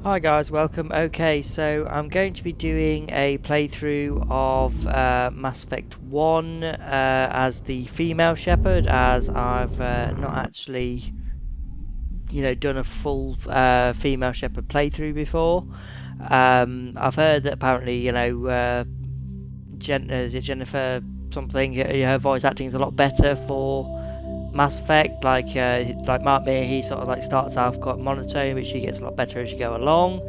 Hi guys, welcome. Okay, so I'm going to be doing a playthrough of Mass Effect 1 as the female shepherd, as I've not actually, done a full female shepherd playthrough before. I've heard that apparently, is it Jennifer something, her voice acting is a lot better for Mass Effect, like Mark Mir, he sort of like starts off quite monotone, but she gets a lot better as you go along.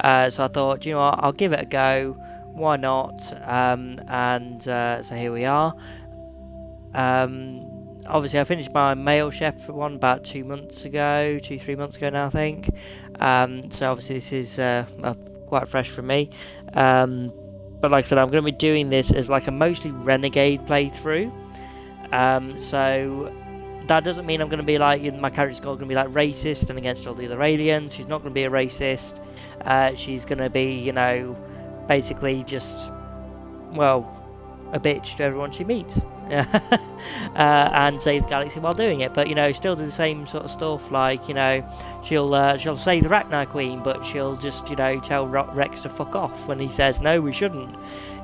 So I thought, you know what, I'll give it a go. Why not? So here we are. Obviously, I finished my male shepherd one about 2 months ago, 3 months ago now, I think. So obviously, this is quite fresh for me. But like I said, I'm going to be doing this as like a mostly renegade playthrough. So that doesn't mean I'm going to be like, my character's going to be like racist and against all the other aliens. She's not going to be a racist. She's going to be, basically just, well, a bitch to everyone she meets. And save the galaxy while doing it, but still do the same sort of stuff. Like, she'll save the Rachni Queen, but she'll just tell Rex to fuck off when he says no, we shouldn't.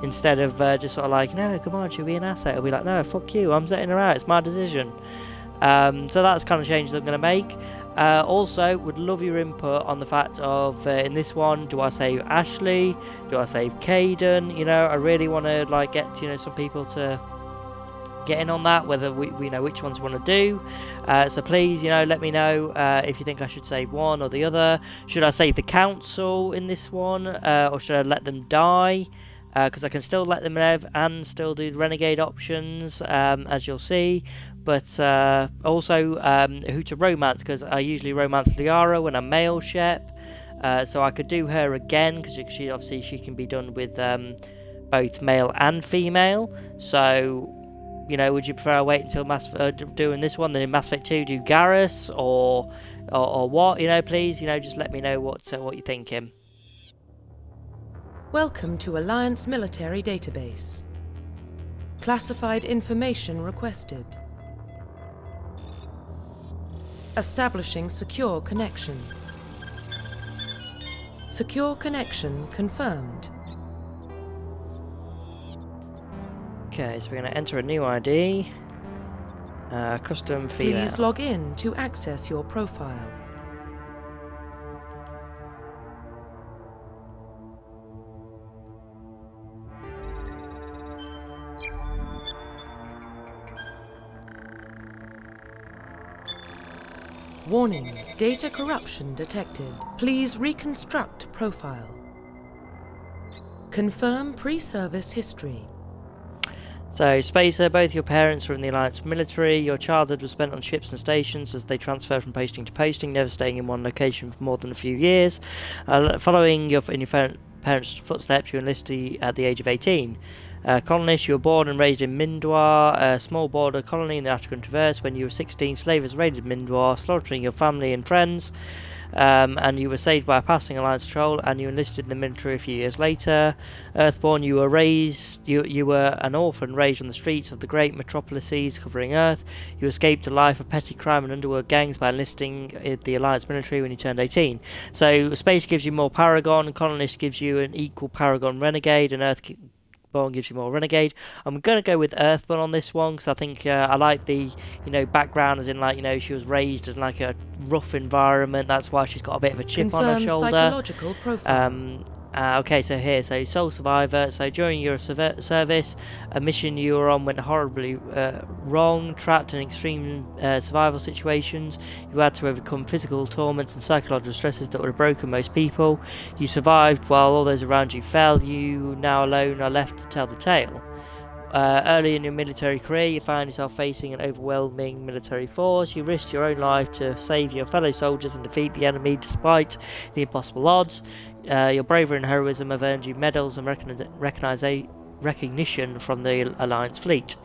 Instead of just sort of like, no, come on, she'll be an asset. He'll be like, no, fuck you, I'm setting her out, it's my decision. So that's kind of changes I'm going to make. Also, would love your input on the fact of in this one, do I save Ashley? Do I save Caden? I really want to like get some people to get in on that, whether we know which ones we want to do. So please, let me know if you think I should save one or the other. Should I save the council in this one, or should I let them die? Because I can still let them live and still do the renegade options, as you'll see. But also who to romance, because I usually romance Liara when I'm male shep. So I could do her again, because she can be done with both male and female. So would you prefer I wait until doing this one, then in Mass Effect 2 do Garrus, or what? Please, just let me know what you're thinking. Welcome to Alliance Military Database. Classified information requested. Establishing secure connection. Secure connection confirmed. Okay, so we're going to enter a new ID. Custom female. Please log in to access your profile. Warning, data corruption detected. Please reconstruct profile. Confirm pre-service history. So, Spacer, both your parents were in the Alliance military. Your childhood was spent on ships and stations as they transferred from posting to posting, never staying in one location for more than a few years. Following in your parents' footsteps, you enlisted at the age of 18. Colonist, you were born and raised in Mindwar, a small border colony in the African Traverse. When you were 16, slavers raided Mindwar, slaughtering your family and friends. And you were saved by a passing Alliance patrol, and you enlisted in the military a few years later. Earthborn, you were an orphan raised on the streets of the great metropolises covering Earth. You escaped a life of petty crime and underworld gangs by enlisting in the Alliance military when you turned 18. So Space gives you more Paragon, Colonist gives you an equal Paragon Renegade, and Earthborn gives you more Renegade. I'm going to go with Earthborn on this one, because I think I like the background, as in like she was raised in like a rough environment. That's why she's got a bit of a chip on her shoulder. Psychological profile. Okay, so sole survivor. So during your service, a mission you were on went horribly wrong, trapped in extreme survival situations. You had to overcome physical torments and psychological stresses that would have broken most people. You survived while all those around you fell. You, now alone, are left to tell the tale. Early in your military career, you found yourself facing an overwhelming military force. You risked your own life to save your fellow soldiers and defeat the enemy despite the impossible odds. Your bravery and heroism have earned you medals and recognition from the Alliance fleet.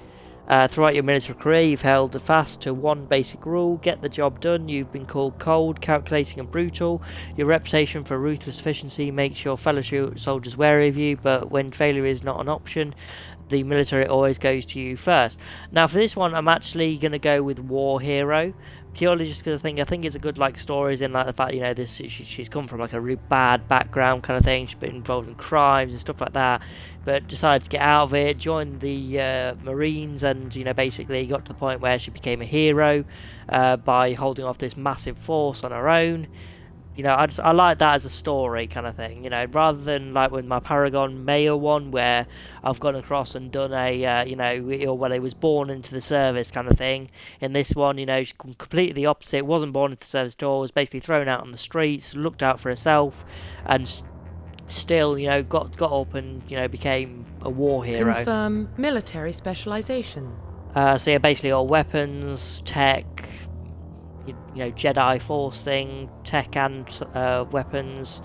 Throughout your military career, you've held fast to one basic rule: get the job done. You've been called cold, calculating and brutal. Your reputation for ruthless efficiency makes your fellow soldiers wary of you, but when failure is not an option, the military always goes to you first. Now for this one, I'm actually going to go with War Hero, purely just because I think it's a good like stories in like the fact, you know, this she's come from like a really bad background kind of thing. She's been involved in crimes and stuff like that, but decided to get out of it, joined the Marines, and you know basically got to the point where she became a hero by holding off this massive force on her own. You know, I like that as a story kind of thing, you know, rather than like with my Paragon male one where I've gone across and done a, you know, or well, he was born into the service kind of thing. In this one, you know, she's completely the opposite, wasn't born into the service at all, was basically thrown out on the streets, looked out for herself, and still, you know, got up and, you know, became a war hero. Confirm military specialization. So yeah, basically all weapons, tech, you know, Jedi Force thing, tech and weapons,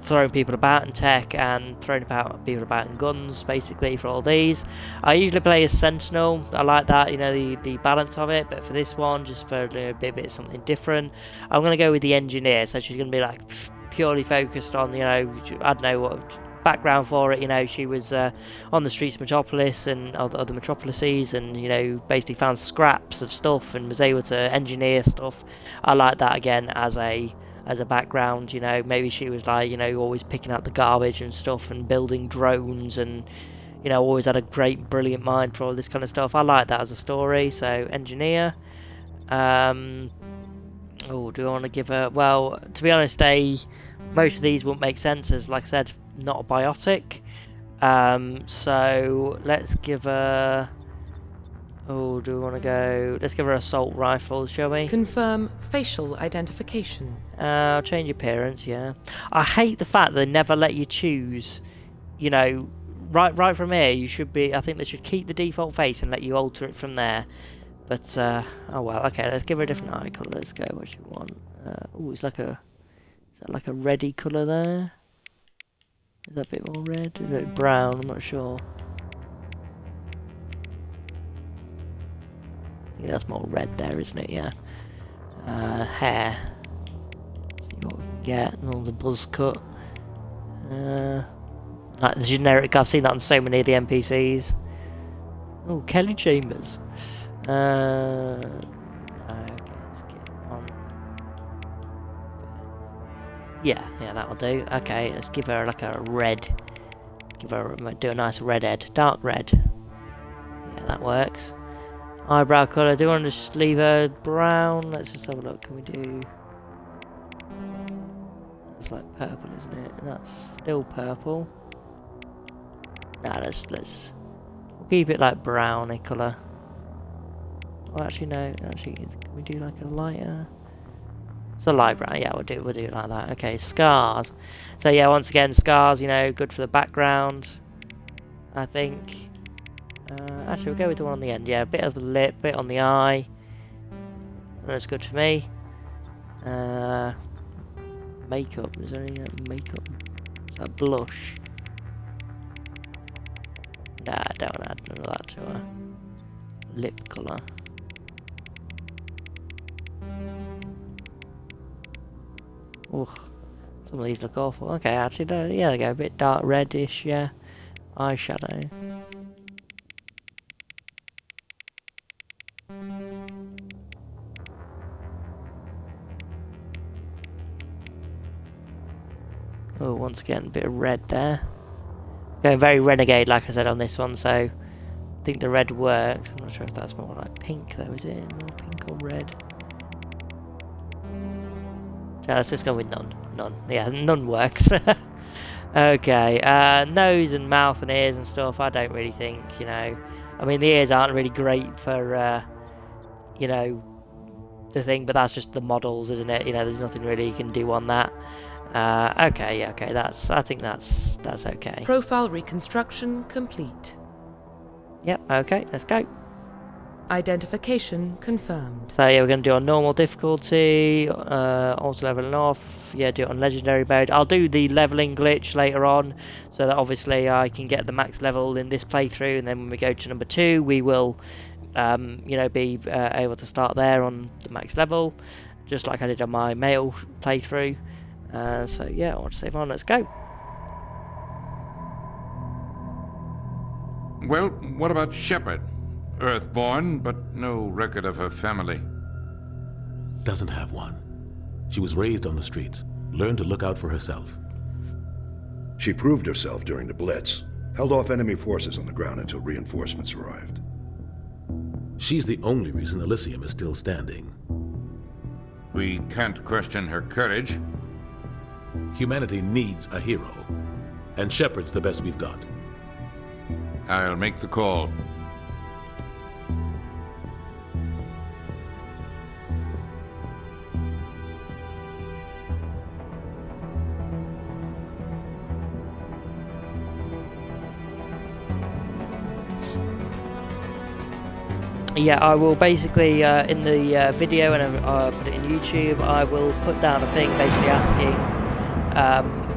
throwing people about in tech and throwing people about in guns, basically, for all these. I usually play as Sentinel. I like that, you know, the balance of it, but for this one, just for a bit something different, I'm going to go with the Engineer. So she's going to be like purely focused on, you know, I don't know what background for it, you know, she was on the streets of Metropolis and other metropolises, and you know basically found scraps of stuff and was able to engineer stuff. I like that again as a background, you know, maybe she was like, you know, always picking out the garbage and stuff and building drones, and you know always had a brilliant mind for all this kind of stuff. I like that as a story. So Engineer. Oh, do I want to give her, well, to be honest, most of these wouldn't make sense as, like I said, not a biotic. So let's give her, oh, do we want to go, let's give her assault rifle, shall we? Confirm facial identification. I'll change appearance, yeah. I hate the fact they never let you choose, you know, right from here, you should be, I think they should keep the default face and let you alter it from there. But, oh well, okay, let's give her a different eye colour. Let's go, what do you want? Oh, it's like a, is that like a reddy colour there? Is that a bit more red? Is it brown? I'm not sure. I think that's more red there, isn't it? Yeah. Hair. See what we can get. And all the buzz cut. Like the generic, I've seen that on so many of the NPCs. Oh, Kelly Chambers. Okay, let's get on. Yeah, that'll do. Okay, let's give her like a red. Do a nice red head. Dark red. Yeah, that works. Eyebrow colour. Do you want to just leave her brown? Let's just have a look. Can we do... It's like purple, isn't it? That's still purple. Nah, let's... We'll keep it like browny colour. Oh, actually, no. Actually, can we do like a lighter... It's a light brown, yeah, we'll do it like that. Okay, scars. So yeah, once again, scars, you know, good for the background, I think. Actually, we'll go with the one on the end. Yeah, a bit of the lip, bit on the eye. That's good for me. Makeup. Is there any makeup? Is that blush? Nah, I don't want to add none of that to her. Lip colour. Oh, some of these look awful. Okay, actually, yeah, they go a bit dark reddish, yeah. Eyeshadow. Oh, once again, a bit of red there. Going very renegade, like I said, on this one, so I think the red works. I'm not sure if that's more like pink, though, is it? More pink or red? So let's just go with none. Yeah, none works. Okay, nose and mouth and ears and stuff, I don't really think, you know. I mean, the ears aren't really great for, you know, the thing, but that's just the models, isn't it? You know, there's nothing really you can do on that. Okay, yeah, okay, I think that's okay. Profile reconstruction complete. Yep, okay, let's go. Identification confirmed. So yeah, we're going to do on normal difficulty, auto leveling off, yeah, do it on legendary mode. I'll do the leveling glitch later on, so that obviously I can get the max level in this playthrough, and then when we go to number 2, we will, you know, be able to start there on the max level, just like I did on my male playthrough. So yeah, I want to save on, let's go. Well, what about Shepard? Earthborn, but no record of her family. Doesn't have one. She was raised on the streets, learned to look out for herself. She proved herself during the Blitz, held off enemy forces on the ground until reinforcements arrived. She's the only reason Elysium is still standing. We can't question her courage. Humanity needs a hero, and Shepard's the best we've got. I'll make the call. Yeah, I will basically, in the video, and I'll put it in YouTube, I will put down a thing basically asking,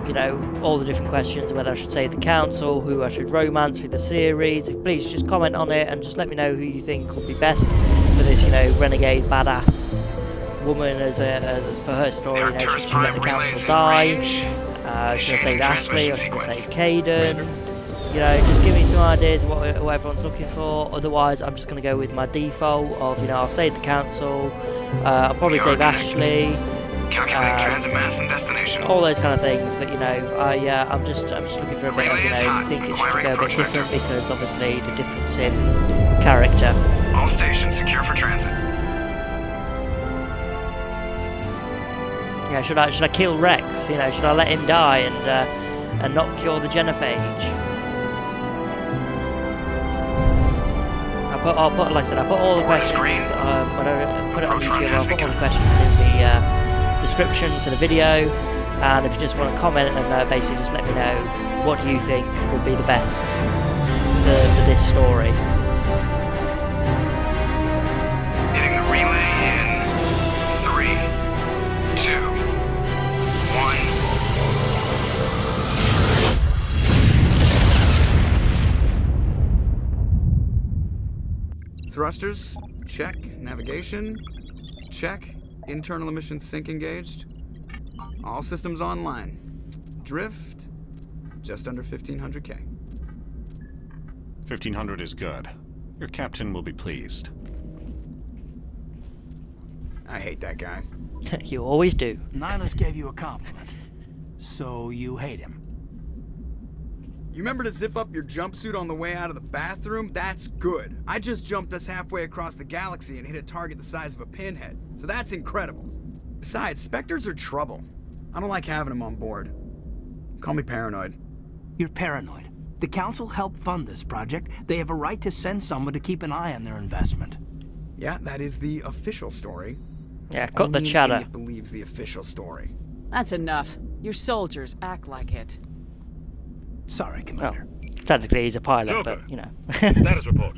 you know, all the different questions, whether I should save the council, who I should romance through the series. Please just comment on it and just let me know who you think would be best for this, you know, renegade badass woman as for her story. You know, should she let the council die? Should I save Ashley, or should I save Caden? You know, just give me some ideas of what everyone's looking for. Otherwise, I'm just going to go with my default of, you know, I'll save the council, I'll probably save Ashley, calculating transit mass and destination. all those kind of things. But you know, I'm just looking for a bit of, you know, I think it should go a bit different because obviously the difference in character. All stations secure for transit. Yeah, should I kill Rex? You know, should I let him die and not cure the genophage? I'll put, like I said, I'll put all the questions, when I put it on YouTube, I'll put all the questions in the description for the video, and if you just want to comment and basically just let me know what do you think would be the best for this story. Hitting the relay in 3, 2, 1. Thrusters, check. Navigation, check. Internal emissions sync engaged. All systems online. Drift, just under 1500K. 1500 is good. Your captain will be pleased. I hate that guy. You always do. Nihilus gave you a compliment. So you hate him. You remember to zip up your jumpsuit on the way out of the bathroom? That's good. I just jumped us halfway across the galaxy and hit a target the size of a pinhead. So that's incredible. Besides, Spectres are trouble. I don't like having them on board. Call me paranoid. You're paranoid. The Council helped fund this project. They have a right to send someone to keep an eye on their investment. Yeah, that is the official story. Yeah, cut the Only an chatter. idiot believes the official story. That's enough. Your soldiers act like it. Sorry, Commander. Well, technically he's a pilot, Joker. but, you know. Status report.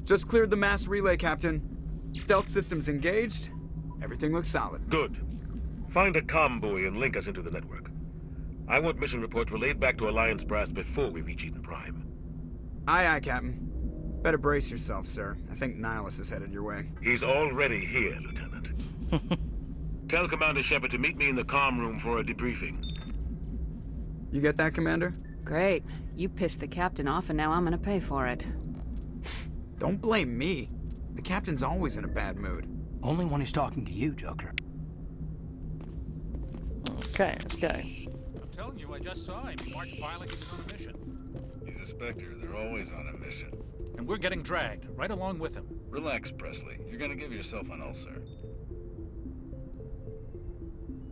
Just cleared the mass relay, Captain. Stealth systems engaged. Everything looks solid. Good. Find a comm buoy and link us into the network. I want mission reports relayed back to Alliance brass before we reach Eden Prime. Aye, aye, Captain. Better brace yourself, sir. I think Nihilus is headed your way. He's already here, Lieutenant. Tell Commander Shepard to meet me in the comm room for a debriefing. You get that, Commander? Great. You pissed the captain off and now I'm gonna pay for it. Don't blame me. The captain's always in a bad mood. Only when he's talking to you, Joker. Okay, let's go. I'm telling you, I just saw him. He marched by like he was on a mission. He's a Spectre. They're always on a mission. And we're getting dragged, right along with him. Relax, Presley. You're gonna give yourself an ulcer.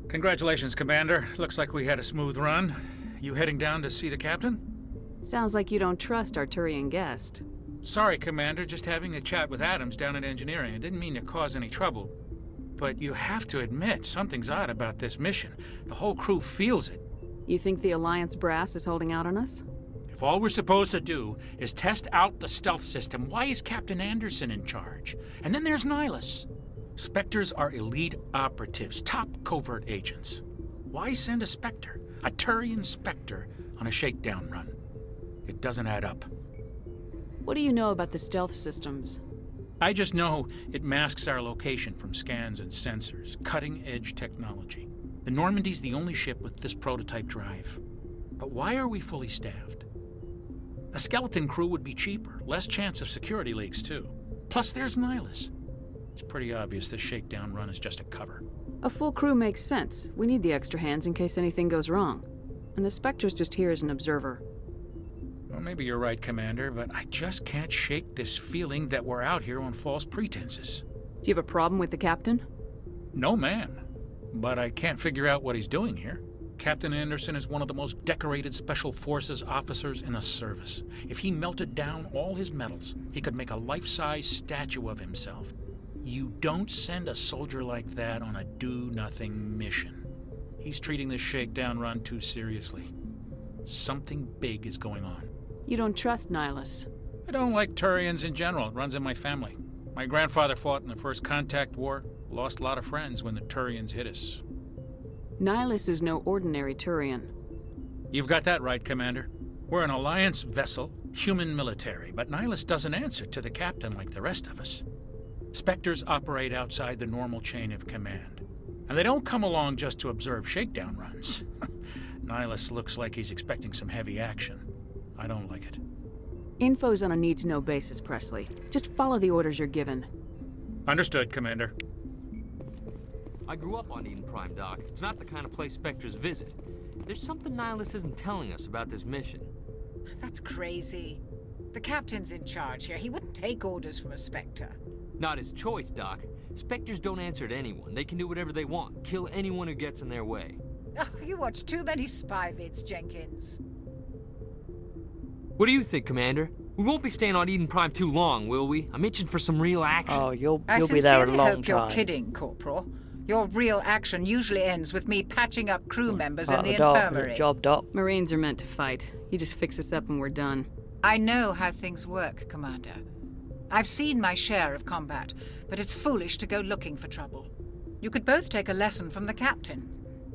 Congratulations, Commander. Looks like we had a smooth run. You heading down to see the captain? Sounds like you don't trust our Turian guest. Sorry, Commander. Just having a chat with Adams down at engineering. I didn't mean to cause any trouble. But you have to admit, something's odd about this mission. The whole crew feels it. You think the Alliance brass is holding out on us? If all we're supposed to do is test out the stealth system, why is Captain Anderson in charge? And then there's Nihilus. Spectres are elite operatives, top covert agents. Why send a Spectre, a Turian Spectre, on a shakedown run? It doesn't add up. What do you know about the stealth systems? I just know it masks our location from scans and sensors, cutting-edge technology. The Normandy's the only ship with this prototype drive. But why are we fully staffed? A skeleton crew would be cheaper, less chance of security leaks, too. Plus, there's Nihilus. It's pretty obvious this shakedown run is just a cover. A full crew makes sense. We need the extra hands in case anything goes wrong. And the Spectre's just here as an observer. Well, maybe you're right, Commander, but I just can't shake this feeling that we're out here on false pretenses. Do you have a problem with the captain? No, ma'am. But I can't figure out what he's doing here. Captain Anderson is one of the most decorated Special Forces officers in the service. If he melted down all his medals, he could make a life-size statue of himself. You don't send a soldier like that on a do-nothing mission. He's treating this shakedown run too seriously. Something big is going on. You don't trust Nihilus? I don't like Turians in general. It runs in my family. My grandfather fought in the First Contact War, lost a lot of friends when the Turians hit us. Nihilus is no ordinary Turian. You've got that right, Commander. We're an Alliance vessel, human military, but Nihilus doesn't answer to the captain like the rest of us. Spectres operate outside the normal chain of command. And they don't come along just to observe shakedown runs. Nihilus looks like he's expecting some heavy action. I don't like it. Info's on a need-to-know basis, Presley. Just follow the orders you're given. Understood, Commander. I grew up on Eden Prime, Doc. It's not the kind of place Spectres visit. There's something Nihilus isn't telling us about this mission. That's crazy. The captain's in charge here. He wouldn't take orders from a Spectre. Not his choice, Doc. Spectres don't answer to anyone. They can do whatever they want. Kill anyone who gets in their way. Oh, you watch too many spy vids, Jenkins. What do you think, Commander? We won't be staying on Eden Prime too long, will we? I'm itching for some real action. Oh, you'll be there a long time. I sincerely hope you're kidding, Corporal. Your real action usually ends with me patching up crew members in the infirmary. Job, Doc. Marines are meant to fight. You just fix us up and we're done. I know how things work, Commander. I've seen my share of combat, but it's foolish to go looking for trouble. You could both take a lesson from the captain.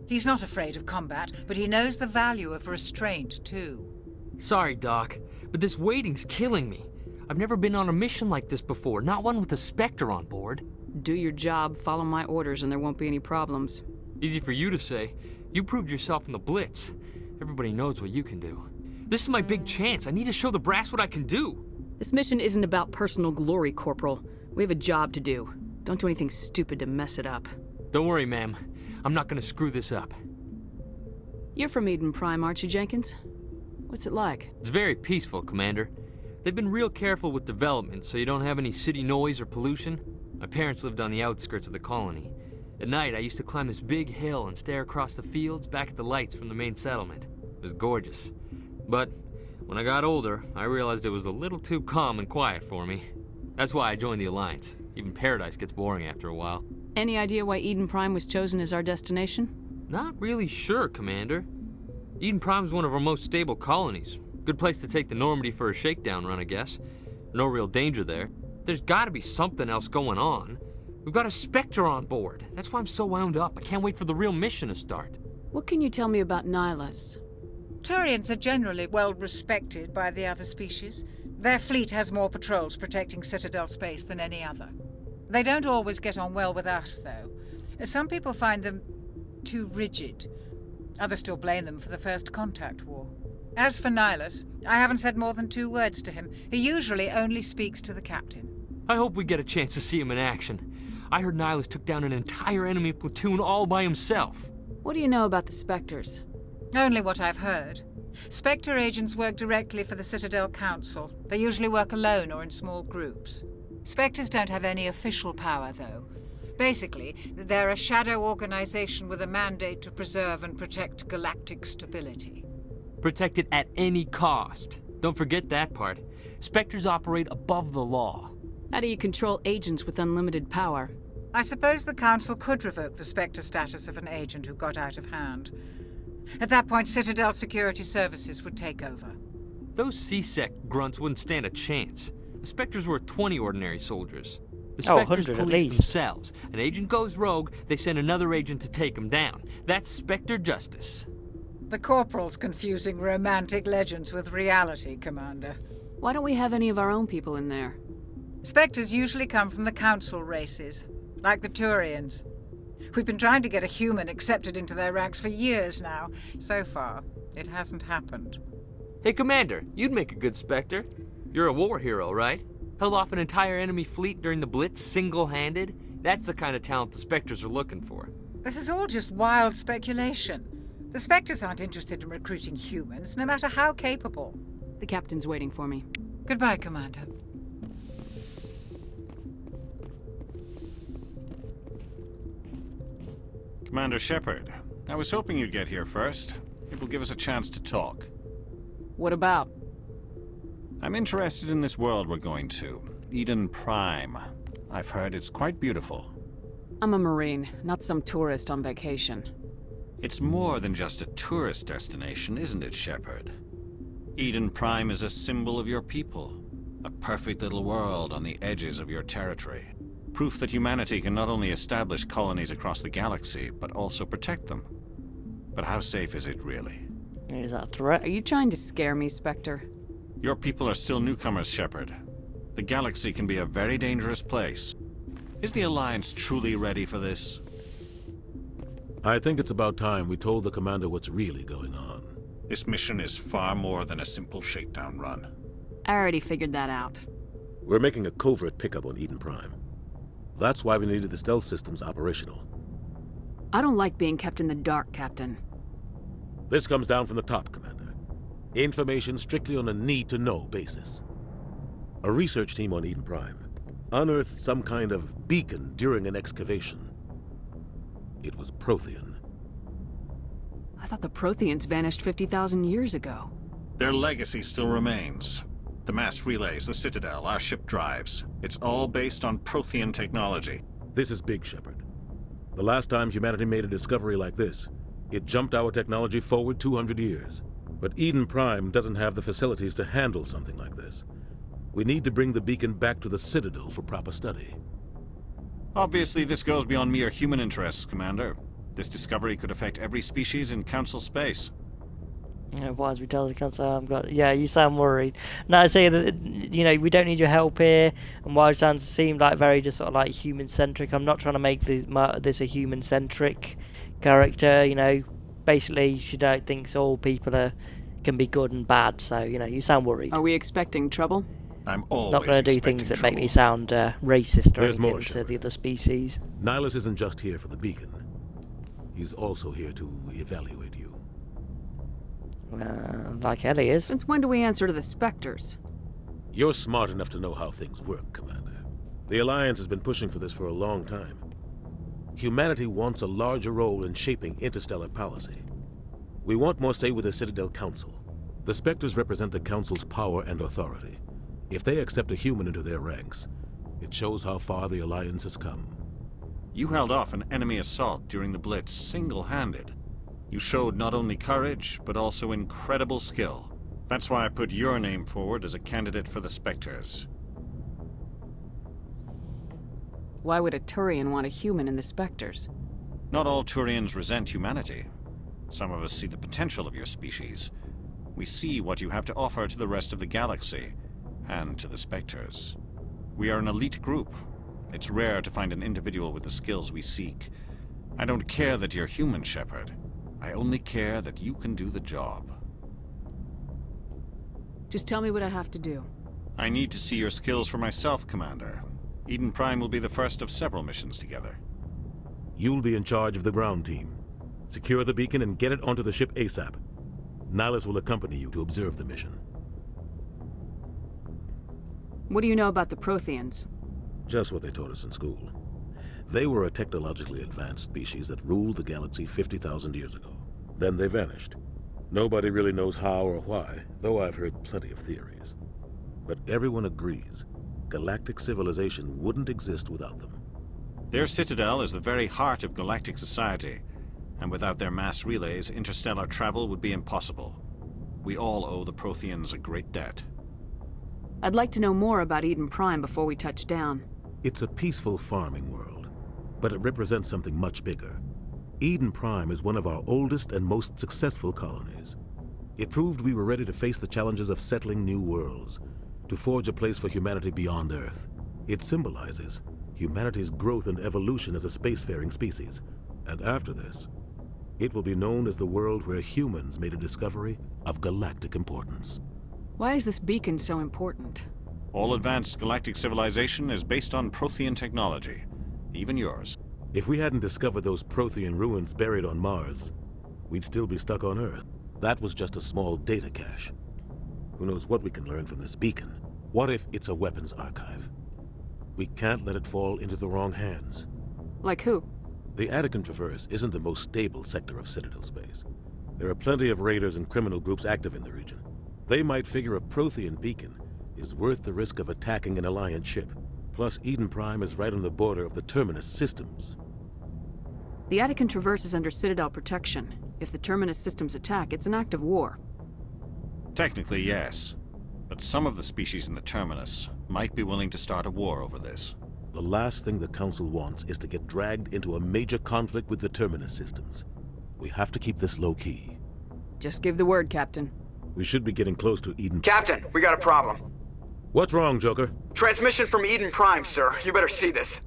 He's not afraid of combat, but he knows the value of restraint, too. Sorry, Doc, but this waiting's killing me. I've never been on a mission like this before, not one with a Spectre on board. Do your job, follow my orders, and there won't be any problems. Easy for you to say. You proved yourself in the Blitz. Everybody knows what you can do. This is my big chance. I need to show the brass what I can do. This mission isn't about personal glory, Corporal. We have a job to do. Don't do anything stupid to mess it up. Don't worry, ma'am. I'm not gonna screw this up. You're from Eden Prime, aren't you, Jenkins? What's it like? It's very peaceful, Commander. They've been real careful with development, so you don't have any city noise or pollution. My parents lived on the outskirts of the colony. At night, I used to climb this big hill and stare across the fields back at the lights from the main settlement. It was gorgeous. But when I got older, I realized it was a little too calm and quiet for me. That's why I joined the Alliance. Even Paradise gets boring after a while. Any idea why Eden Prime was chosen as our destination? Not really sure, Commander. Eden Prime's one of our most stable colonies. Good place to take the Normandy for a shakedown run, I guess. No real danger there. There's gotta be something else going on. We've got a Spectre on board. That's why I'm so wound up. I can't wait for the real mission to start. What can you tell me about Nihilus? Turians are generally well respected by the other species. Their fleet has more patrols protecting Citadel space than any other. They don't always get on well with us, though. Some people find them too rigid. Others still blame them for the First Contact War. As for Nihilus, I haven't said more than 2 words to him. He usually only speaks to the captain. I hope we get a chance to see him in action. I heard Nihilus took down an entire enemy platoon all by himself. What do you know about the Spectres? Only what I've heard. Spectre agents work directly for the Citadel Council. They usually work alone or in small groups. Spectres don't have any official power, though. Basically, they're a shadow organization with a mandate to preserve and protect galactic stability. Protect it at any cost. Don't forget that part. Spectres operate above the law. How do you control agents with unlimited power? I suppose the Council could revoke the Spectre status of an agent who got out of hand. At that point, Citadel Security Services would take over. Those C-Sec grunts wouldn't stand a chance. The Spectres were 20 ordinary soldiers. The Oh, Spectres 100 at police least. themselves. An agent goes rogue, they send another agent to take him down. That's Spectre justice. The Corporal's confusing romantic legends with reality, Commander. Why don't we have any of our own people in there? Spectres usually come from the Council races, like the Turians. We've been trying to get a human accepted into their ranks for years now. So far, it hasn't happened. Hey, Commander, you'd make a good Spectre. You're a war hero, right? Held off an entire enemy fleet during the Blitz single-handed? That's the kind of talent the Spectres are looking for. This is all just wild speculation. The Spectres aren't interested in recruiting humans, no matter how capable. The captain's waiting for me. Goodbye, Commander. Commander Shepard, I was hoping you'd get here first. It will give us a chance to talk. What about? I'm interested in this world we're going to. Eden Prime. I've heard it's quite beautiful. I'm a Marine, not some tourist on vacation. It's more than just a tourist destination, isn't it, Shepard? Eden Prime is a symbol of your people. A perfect little world on the edges of your territory. Proof that humanity can not only establish colonies across the galaxy, but also protect them. But how safe is it really? Is that a threat? Are you trying to scare me, Spectre? Your people are still newcomers, Shepard. The galaxy can be a very dangerous place. Is the Alliance truly ready for this? I think it's about time we told the Commander what's really going on. This mission is far more than a simple shakedown run. I already figured that out. We're making a covert pickup on Eden Prime. That's why we needed the stealth systems operational. I don't like being kept in the dark, Captain. This comes down from the top, Commander. Information strictly on a need-to-know basis. A research team on Eden Prime unearthed some kind of beacon during an excavation. It was Prothean. I thought the Protheans vanished 50,000 years ago. Their legacy still remains. The mass relays, the Citadel, our ship drives. It's all based on Prothean technology. This is big, Shepard. The last time humanity made a discovery like this, it jumped our technology forward 200 years. But Eden Prime doesn't have the facilities to handle something like this. We need to bring the beacon back to the Citadel for proper study. Obviously, this goes beyond mere human interests, Commander. This discovery could affect every species in Council space. Yeah, why as we tell the council, yeah, you sound worried. No, I say that, you know, we don't need your help here, and why it sounds seem like very just sort of like human-centric. I'm not trying to make this a human-centric character, you know. Basically, she don't think all people can be good and bad, so, you know, you sound worried. Are we expecting trouble? I'm always not going to do things that make me sound racist or There's anything more, to the other species. Nihilus isn't just here for the beacon. He's also here to evaluate you. Like Ellie is. Since when do we answer to the Spectres? You're smart enough to know how things work, Commander. The Alliance has been pushing for this for a long time. Humanity wants a larger role in shaping interstellar policy. We want more say with the Citadel Council. The Spectres represent the Council's power and authority. If they accept a human into their ranks, it shows how far the Alliance has come. You held off an enemy assault during the Blitz single-handed. You showed not only courage, but also incredible skill. That's why I put your name forward as a candidate for the Spectres. Why would a Turian want a human in the Spectres? Not all Turians resent humanity. Some of us see the potential of your species. We see what you have to offer to the rest of the galaxy, and to the Spectres. We are an elite group. It's rare to find an individual with the skills we seek. I don't care that you're human, Shepard. I only care that you can do the job. Just tell me what I have to do. I need to see your skills for myself, Commander. Eden Prime will be the first of several missions together. You'll be in charge of the ground team. Secure the beacon and get it onto the ship ASAP. Nihilus will accompany you to observe the mission. What do you know about the Protheans? Just what they taught us in school. They were a technologically advanced species that ruled the galaxy 50,000 years ago. Then they vanished. Nobody really knows how or why, though I've heard plenty of theories. But everyone agrees, galactic civilization wouldn't exist without them. Their Citadel is the very heart of galactic society, and without their mass relays, interstellar travel would be impossible. We all owe the Protheans a great debt. I'd like to know more about Eden Prime before we touch down. It's a peaceful farming world, but it represents something much bigger. Eden Prime is one of our oldest and most successful colonies. It proved we were ready to face the challenges of settling new worlds, to forge a place for humanity beyond Earth. It symbolizes humanity's growth and evolution as a spacefaring species. And after this, it will be known as the world where humans made a discovery of galactic importance. Why is this beacon so important? All advanced galactic civilization is based on Prothean technology, even yours. If we hadn't discovered those Prothean ruins buried on Mars, we'd still be stuck on Earth. That was just a small data cache. Who knows what we can learn from this beacon? What if it's a weapons archive? We can't let it fall into the wrong hands. Like who? The Attican Traverse isn't the most stable sector of Citadel space. There are plenty of raiders and criminal groups active in the region. They might figure a Prothean beacon is worth the risk of attacking an Alliance ship. Plus, Eden Prime is right on the border of the Terminus systems. The Attican Traverse is under Citadel protection. If the Terminus systems attack, it's an act of war. Technically, yes. But some of the species in the Terminus might be willing to start a war over this. The last thing the Council wants is to get dragged into a major conflict with the Terminus systems. We have to keep this low-key. Just give the word, Captain. We should be getting close to Eden. Captain, we got a problem. What's wrong, Joker? Transmission from Eden Prime, sir. You better see this.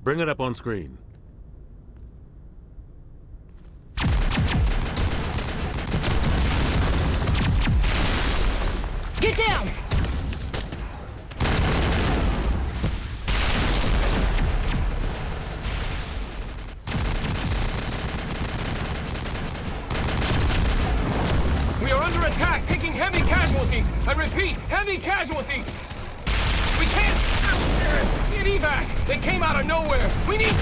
Bring it up on screen. Get down! We are under attack, taking heavy casualties. I repeat, heavy casualties. We can't get evac. They came out of nowhere. We need...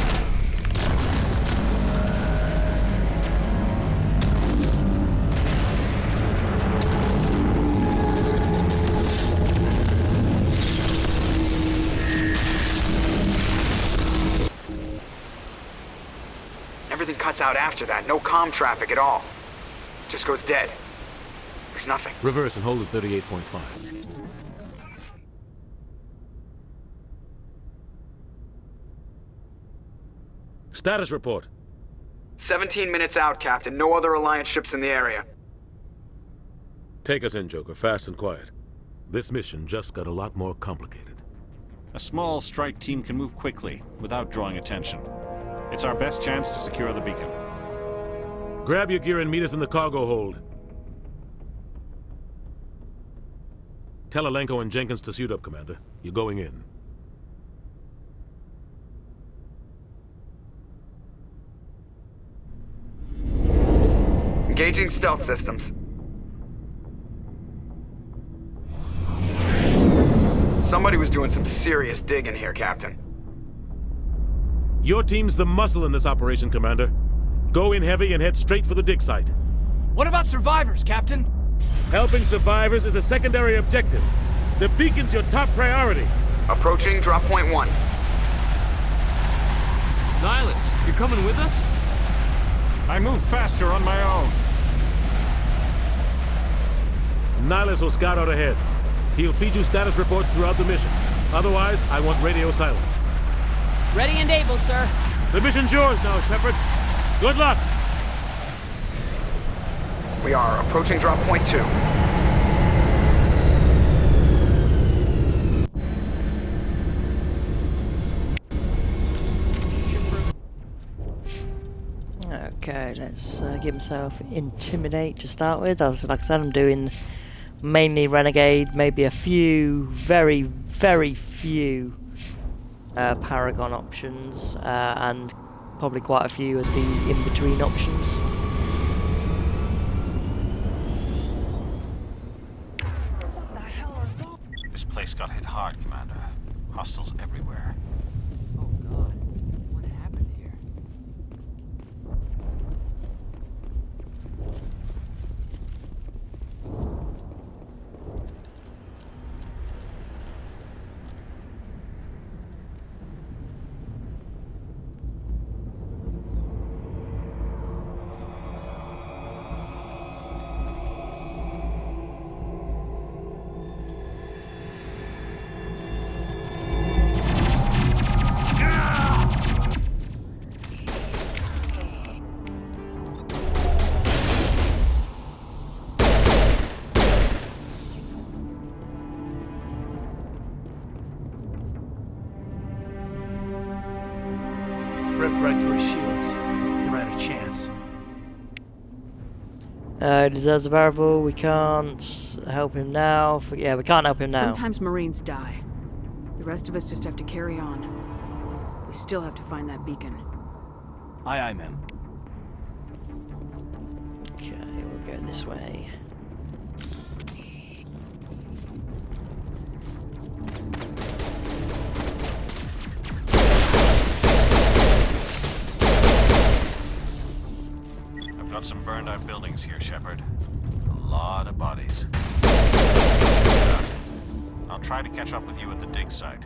Everything cuts out after that. No comm traffic at all. Just goes dead. There's nothing. Reverse and hold at 38.5. Status report. 17 minutes out, Captain. No other Alliance ships in the area. Take us in, Joker, fast and quiet. This mission just got a lot more complicated. A small strike team can move quickly, without drawing attention. It's our best chance to secure the beacon. Grab your gear and meet us in the cargo hold. Tell Alenko and Jenkins to suit up, Commander. You're going in. Engaging stealth systems. Somebody was doing some serious digging here, Captain. Your team's the muscle in this operation, Commander. Go in heavy and head straight for the dig site. What about survivors, Captain? Helping survivors is a secondary objective. The beacon's your top priority. Approaching drop point 1. Nihilus, you're coming with us? I move faster on my own. Nihilus will scout out ahead. He'll feed you status reports throughout the mission. Otherwise, I want radio silence. Ready and able, sir. The mission's yours now, Shepard. Good luck! We are approaching drop point 2. Okay, let's give myself Intimidate to start with. Like I said, I'm doing mainly Renegade, maybe a few, very, very few Paragon options, and probably quite a few of the in-between options. This place got hit hard, Commander. Hostiles everywhere. Oh God, what happened here? Rip right through his shields. You're out of chance. Deserves a barrel. We can't help him now. Yeah, we can't help him now. Sometimes Marines die. The rest of us just have to carry on. We still have to find that beacon. Aye, aye, ma'am. Okay, we're going this way. I've got some burned out buildings here, Shepard. A lot of bodies. I'll try to catch up with you at the dig site.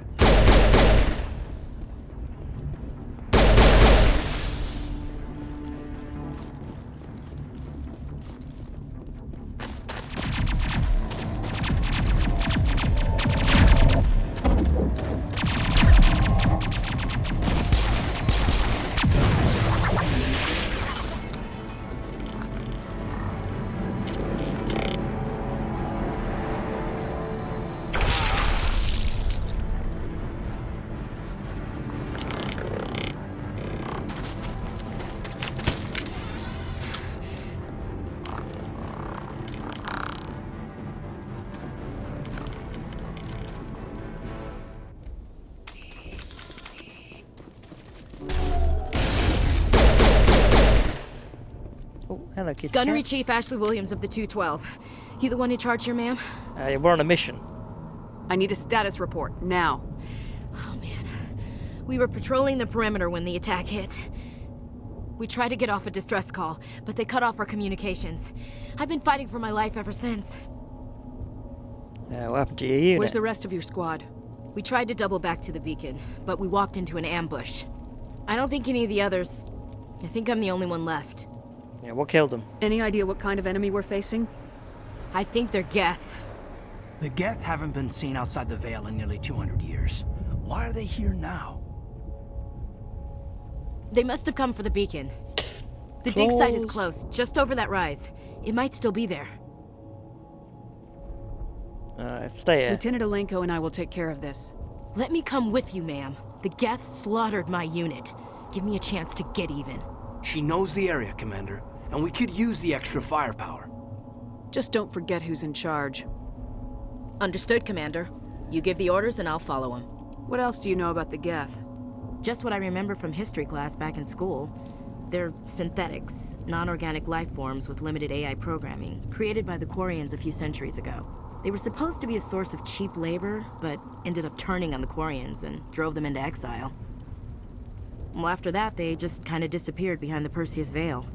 Hello, Kitty Gunnery Cat. Chief Ashley Williams of the 212. You the one in charge here, ma'am? We're on a mission. I need a status report, now. Oh, man. We were patrolling the perimeter when the attack hit. We tried to get off a distress call, but they cut off our communications. I've been fighting for my life ever since. What happened to your unit? Where's the rest of your squad? We tried to double back to the beacon, but we walked into an ambush. I don't think any of the others... I think I'm the only one left. Yeah, what killed them? Any idea what kind of enemy we're facing? I think they're Geth. The Geth haven't been seen outside the Veil in nearly 200 years. Why are they here now? They must have come for the beacon. The dig site is close, just over that rise. It might still be there. Stay here. Lieutenant Alenko and I will take care of this. Let me come with you, ma'am. The Geth slaughtered my unit. Give me a chance to get even. She knows the area, Commander, and we could use the extra firepower. Just don't forget who's in charge. Understood, Commander. You give the orders and I'll follow them. What else do you know about the Geth? Just what I remember from history class back in school. They're synthetics, non-organic life forms with limited AI programming, created by the Quarians a few centuries ago. They were supposed to be a source of cheap labor, but ended up turning on the Quarians and drove them into exile. Well, after that, they just kind of disappeared behind the Perseus Veil.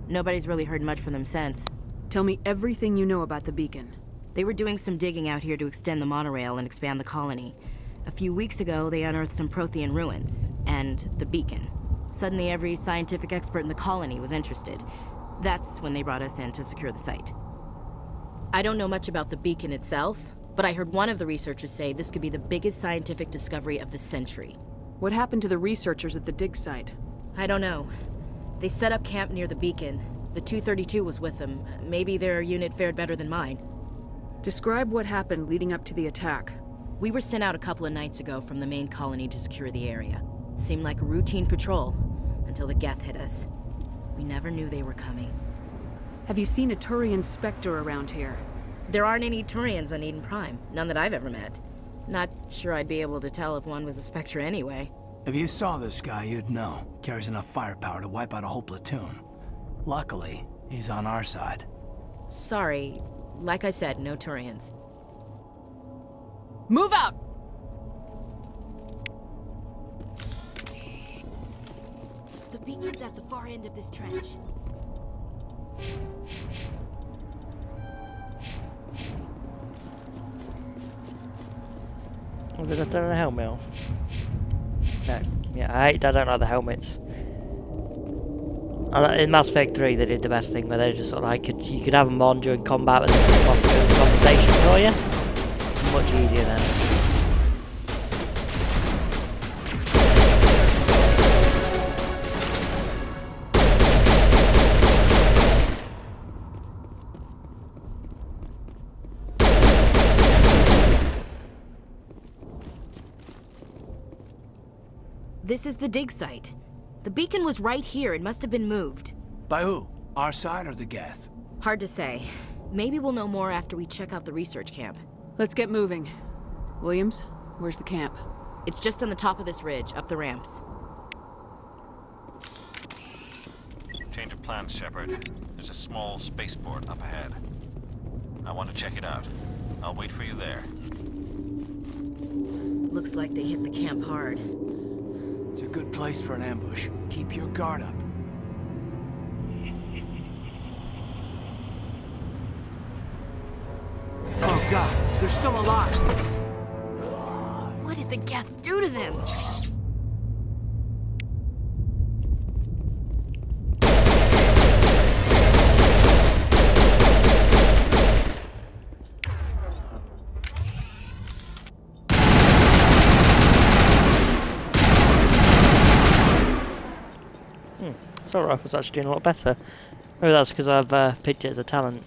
Nobody's really heard much from them since. Tell me everything you know about the beacon. They were doing some digging out here to extend the monorail and expand the colony. A few weeks ago, they unearthed some Prothean ruins, and the beacon. Suddenly, every scientific expert in the colony was interested. That's when they brought us in to secure the site. I don't know much about the beacon itself, but I heard one of the researchers say this could be the biggest scientific discovery of the century. What happened to the researchers at the dig site? I don't know. They set up camp near the beacon. The 232 was with them. Maybe their unit fared better than mine. Describe what happened leading up to the attack. We were sent out a couple of nights ago from the main colony to secure the area. Seemed like a routine patrol, until the Geth hit us. We never knew they were coming. Have you seen a Turian Spectre around here? There aren't any Turians on Eden Prime. None that I've ever met. Not sure I'd be able to tell if one was a Spectre anyway. If you saw this guy, you'd know. Carries enough firepower to wipe out a whole platoon. Luckily, he's on our side. Sorry. Like I said, no Turians. Move out! The beacon's at the far end of this trench. Oh, did I turn the helmet off? No. Yeah, I don't like the helmets. In Mass Effect 3 they did the best thing where they just sort of like, you could have them on during combat and then come off during conversation for you. Much easier then. This is the dig site. The beacon was right here. It must have been moved. By who? Our side or the Geth? Hard to say. Maybe we'll know more after we check out the research camp. Let's get moving. Williams, where's the camp? It's just on the top of this ridge, up the ramps. Change of plans, Shepard. There's a small spaceport up ahead. I want to check it out. I'll wait for you there. Looks like they hit the camp hard. It's a good place for an ambush. Keep your guard up. Oh god, they're still alive! What did the Geth do to them? Assault rifle's actually doing a lot better. Maybe that's because I've picked it as a talent.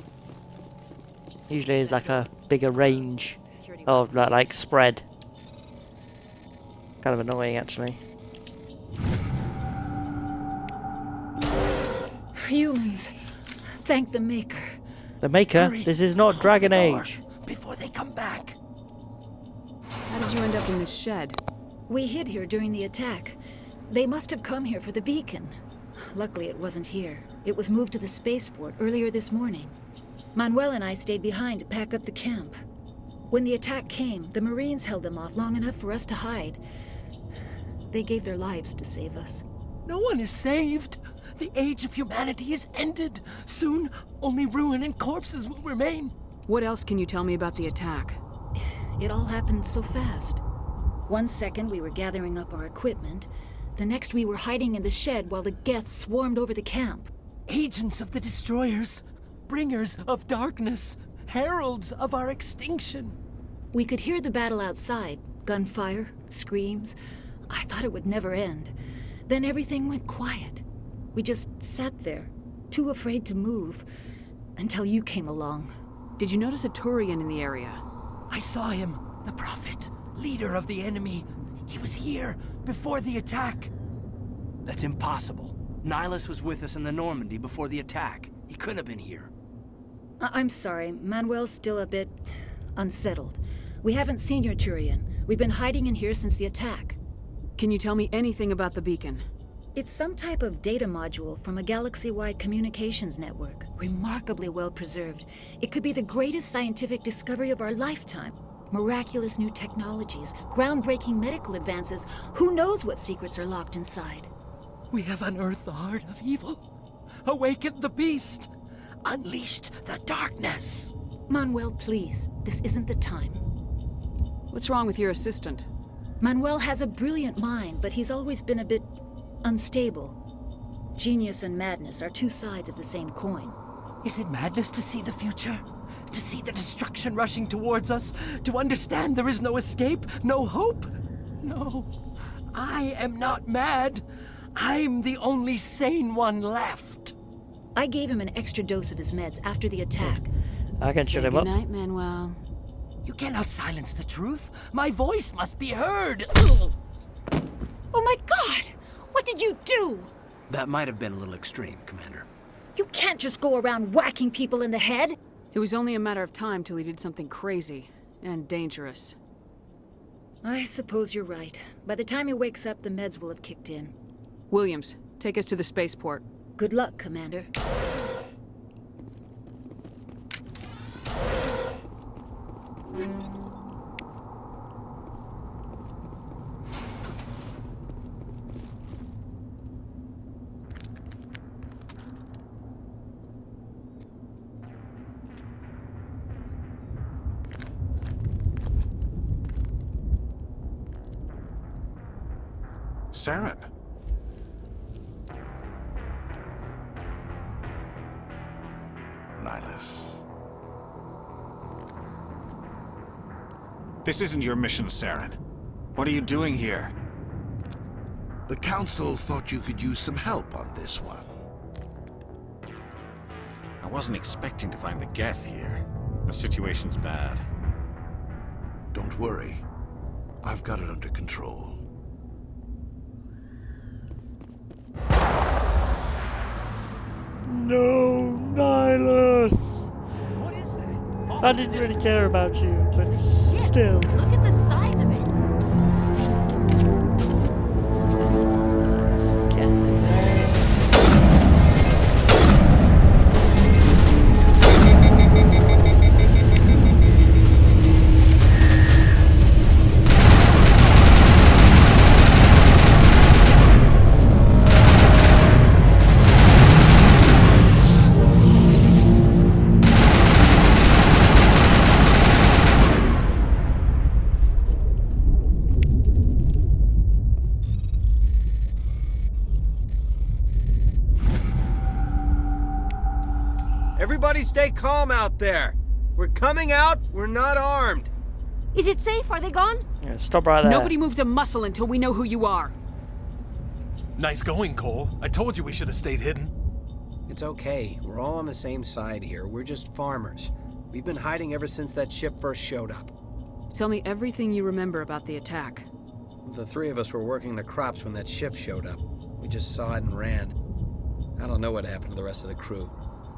Usually it's like a bigger range of like spread. Kind of annoying actually. Humans, thank the Maker. The Maker? Hurry. This is not Close Dragon the door Age. before they come back. How did you end up in this shed? We hid here during the attack. They must have come here for the beacon. Luckily, it wasn't here. It was moved to the spaceport earlier this morning. Manuel and I stayed behind to pack up the camp. When the attack came, the Marines held them off long enough for us to hide. They gave their lives to save us. No one is saved. The age of humanity is ended. Soon, only ruin and corpses will remain. What else can you tell me about the attack? It all happened so fast. 1 second we were gathering up our equipment. The next we were hiding in the shed while the Geth swarmed over the camp. Agents of the destroyers, bringers of darkness, heralds of our extinction. We could hear the battle outside. Gunfire, screams. I thought it would never end. Then everything went quiet. We just sat there, too afraid to move, until you came along. Did you notice a Turian in the area? I saw him, the Prophet, leader of the enemy. He was here before the attack. That's impossible. Nihilus was with us in the Normandy before the attack. He couldn't have been here. I'm sorry, Manuel's still a bit unsettled. We haven't seen your Turian. We've been hiding in here since the attack. Can you tell me anything about the beacon? It's some type of data module from a galaxy-wide communications network. Remarkably well preserved. It could be the greatest scientific discovery of our lifetime. Miraculous new technologies, groundbreaking medical advances. Who knows what secrets are locked inside? We have unearthed the heart of evil, awakened the beast, unleashed the darkness. Manuel, please. This isn't the time. What's wrong with your assistant? Manuel has a brilliant mind, but he's always been a bit unstable. Genius and madness are two sides of the same coin. Is it madness to see the future? To see the destruction rushing towards us? To understand there is no escape? No hope? No. I am not mad. I'm the only sane one left. I gave him an extra dose of his meds after the attack. I can shut him up. Good night, Manuel. You cannot silence the truth. My voice must be heard. Oh my God! What did you do? That might have been a little extreme, Commander. You can't just go around whacking people in the head. It was only a matter of time till he did something crazy and dangerous. I suppose you're right. By the time he wakes up, the meds will have kicked in. Williams, take us to the spaceport. Good luck, Commander. Saren. Nihilus. This isn't your mission, Saren. What are you doing here? The Council thought you could use some help on this one. I wasn't expecting to find the Geth here. The situation's bad. Don't worry. I've got it under control. No, Nihilus! I didn't really care about you, but Shit, still. look at the size of it. Everybody stay calm out there. We're coming out, we're not armed. Is it safe? Are they gone? Yeah, stop right there. Nobody moves a muscle until we know who you are. Nice going, Cole. I told you we should have stayed hidden. It's okay. We're all on the same side here. We're just farmers. We've been hiding ever since that ship first showed up. Tell me everything you remember about the attack. The three of us were working the crops when that ship showed up. We just saw it and ran. I don't know what happened to the rest of the crew.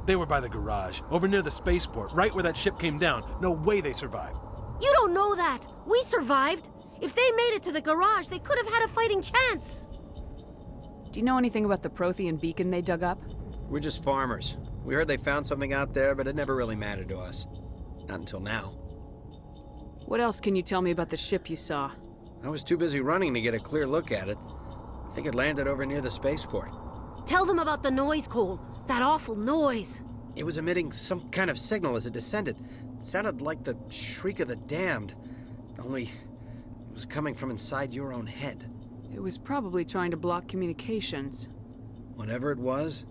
They were by the garage, over near the spaceport, right where that ship came down. No way they survived. You don't know that. We survived. If they made it to the garage, they could have had a fighting chance. Do you know anything about the Prothean beacon they dug up? We're just farmers. We heard they found something out there, but it never really mattered to us. Not until now. What else can you tell me about the ship you saw? I was too busy running to get a clear look at it. I think it landed over near the spaceport. Tell them about the noise, Cole. That awful noise. It was emitting some kind of signal as it descended. It sounded like the shriek of the damned. Only it was coming from inside your own head. It was probably trying to block communications. Whatever it was,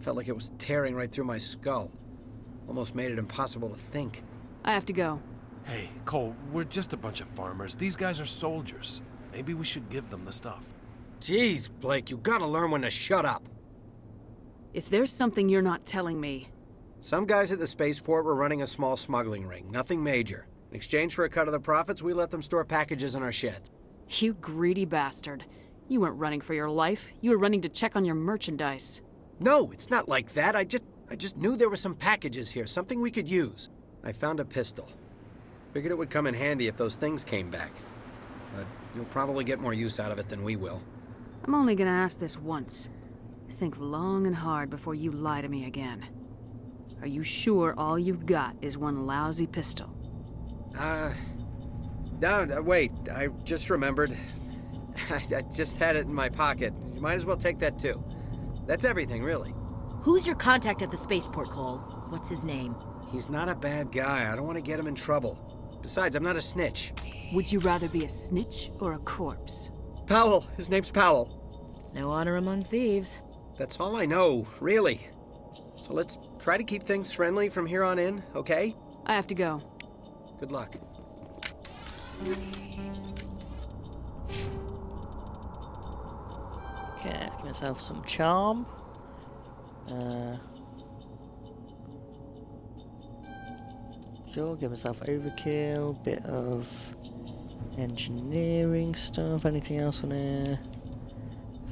felt like it was tearing right through my skull. Almost made it impossible to think. I have to go. Hey, Cole, we're just a bunch of farmers. These guys are soldiers. Maybe we should give them the stuff. Jeez, Blake, you gotta learn when to shut up. If there's something you're not telling me... Some guys at the spaceport were running a small smuggling ring, nothing major. In exchange for a cut of the profits, we let them store packages in our sheds. You greedy bastard. You weren't running for your life. You were running to check on your merchandise. No, it's not like that. I just knew there were some packages here, something we could use. I found a pistol. Figured it would come in handy if those things came back. But you'll probably get more use out of it than we will. I'm only gonna ask this once. Think long and hard before you lie to me again. Are you sure all you've got is one lousy pistol? No, wait. I just remembered. I just had it in my pocket. You might as well take that too. That's everything, really. Who's your contact at the spaceport, Cole? What's his name? He's not a bad guy. I don't want to get him in trouble. Besides, I'm not a snitch. Would you rather be a snitch or a corpse? Powell. His name's Powell. No honor among thieves. That's all I know, really. So let's try to keep things friendly from here on in, okay? I have to go. Good luck. Okay, give myself some charm. Sure, give myself overkill, bit of engineering stuff, anything else on here?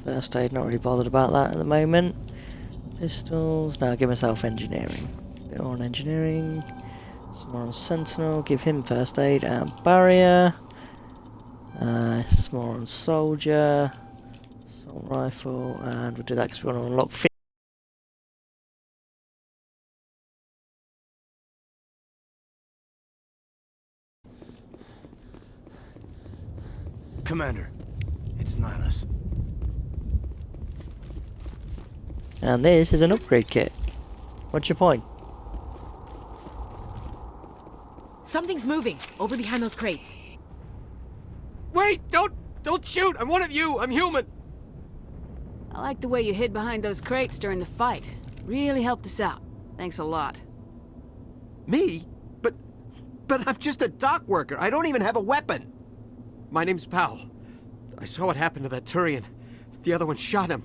First aid, not really bothered about that at the moment. Pistols, no, give myself engineering. Bit on engineering. Some more on sentinel, give him first aid and barrier. Some more on soldier. Assault rifle, and we'll do that because we want to unlock Commander, it's Nihilus. And this is an upgrade kit. What's your point? Something's moving over behind those crates. Wait! Don't shoot! I'm one of you! I'm human! I like the way you hid behind those crates during the fight. Really helped us out. Thanks a lot. Me? But I'm just a dock worker. I don't even have a weapon. My name's Powell. I saw what happened to that Turian. The other one shot him.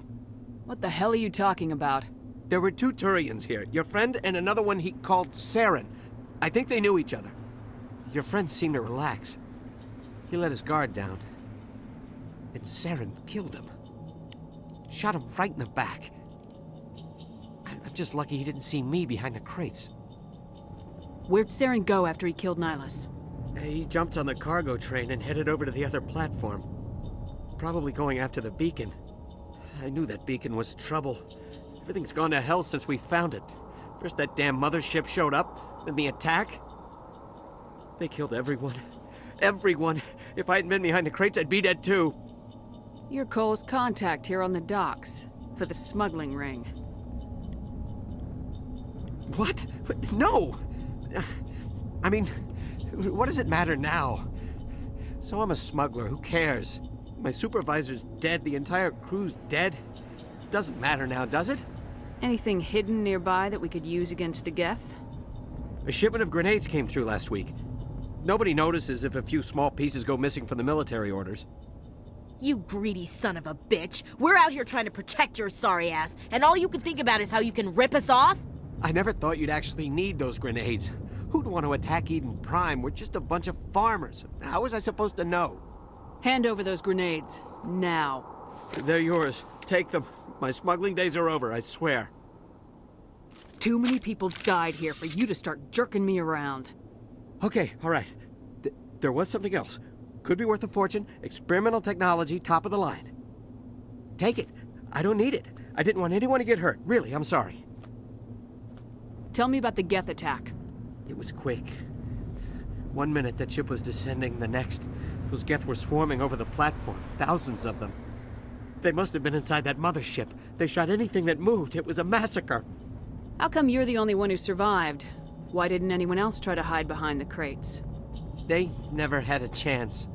What the hell are you talking about? There were two Turians here. Your friend and another one he called Saren. I think they knew each other. Your friend seemed to relax. He let his guard down. And Saren killed him. Shot him right in the back. I'm just lucky he didn't see me behind the crates. Where'd Saren go after he killed Nihilus? He jumped on the cargo train and headed over to the other platform. Probably going after the beacon. I knew that beacon was trouble. Everything's gone to hell since we found it. First that damn mothership showed up, then the attack. They killed everyone. Everyone. If I hadn't been behind the crates, I'd be dead too. You're Cole's contact here on the docks, for the smuggling ring. What? No! I mean, what does it matter now? So I'm a smuggler, who cares? My supervisor's dead, the entire crew's dead. Doesn't matter now, does it? Anything hidden nearby that we could use against the Geth? A shipment of grenades came through last week. Nobody notices if a few small pieces go missing from the military orders. You greedy son of a bitch. We're out here trying to protect your sorry ass, and all you can think about is how you can rip us off? I never thought you'd actually need those grenades. Who'd want to attack Eden Prime? We're just a bunch of farmers. How was I supposed to know? Hand over those grenades, now. They're yours. Take them. My smuggling days are over, I swear. Too many people died here for you to start jerking me around. Okay, all right. There was something else. Could be worth a fortune. Experimental technology, top of the line. Take it. I don't need it. I didn't want anyone to get hurt. Really, I'm sorry. Tell me about the Geth attack. It was quick. 1 minute that ship was descending, the next, those Geth were swarming over the platform. Thousands of them. They must have been inside that mothership. They shot anything that moved. It was a massacre. How come you're the only one who survived? Why didn't anyone else try to hide behind the crates? They never had a chance.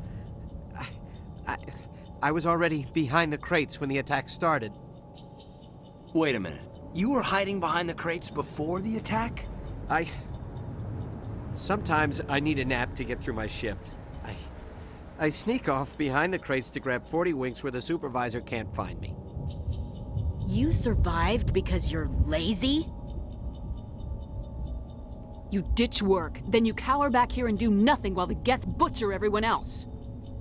I was already behind the crates when the attack started. Wait a minute. You were hiding behind the crates before the attack? Sometimes I need a nap to get through my shift. I sneak off behind the crates to grab 40 winks where the supervisor can't find me. You survived because you're lazy? You ditch work, then you cower back here and do nothing while the Geth butcher everyone else.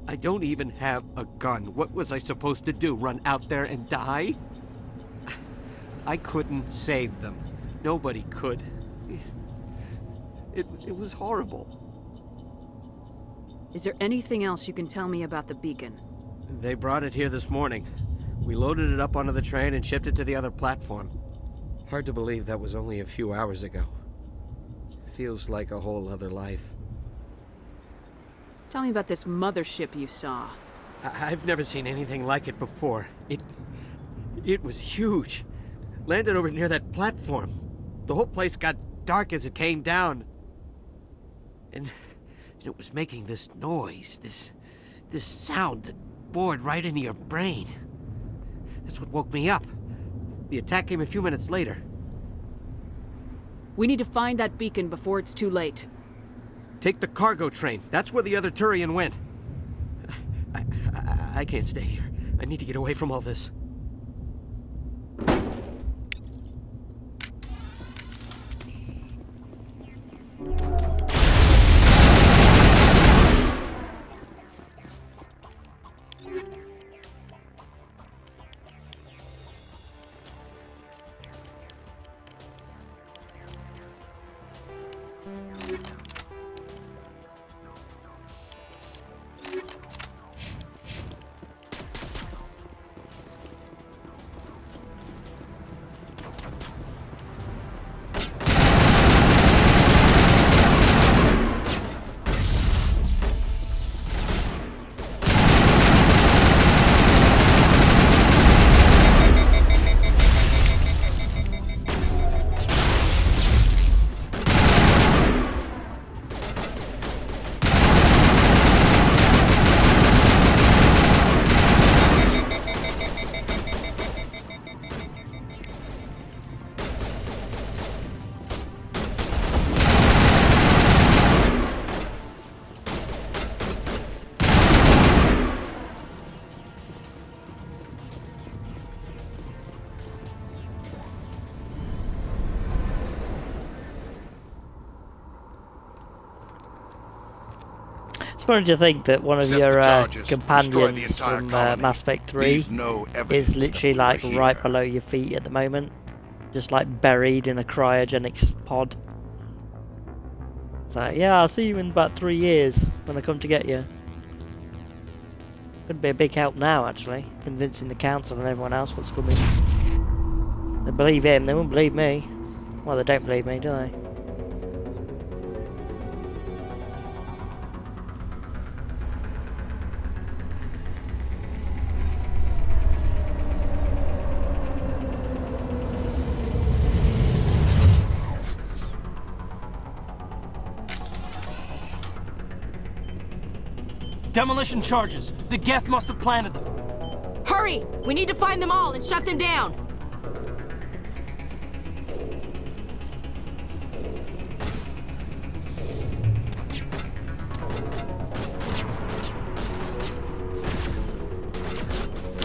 I don't even have a gun. What was I supposed to do, run out there and die? I couldn't save them. Nobody could. It was horrible. Is there anything else you can tell me about the beacon? They brought it here this morning. We loaded it up onto the train and shipped it to the other platform. Hard to believe that was only a few hours ago. Feels like a whole other life. Tell me about this mothership you saw. I've never seen anything like it before. It was huge. Landed over near that platform. The whole place got dark as it came down. And it was making this noise, this sound that bored right into your brain. That's what woke me up. The attack came a few minutes later. We need to find that beacon before it's too late. Take the cargo train. That's where the other Turian went. I can't stay here. I need to get away from all this. It's funny to think that one of Accept your the charges. Destroy the companions entire from colony. Mass Effect 3 Leave no evidence is literally that we like were right here. below your feet at the moment. Just like buried in a cryogenic pod. It's like, yeah, I'll see you in about 3 years when I come to get you. Could be a big help now, actually, convincing the council and everyone else what's coming. They believe him, they won't believe me. Well, they don't believe me, do they? Demolition charges. The Geth must have planted them. Hurry! We need to find them all and shut them down.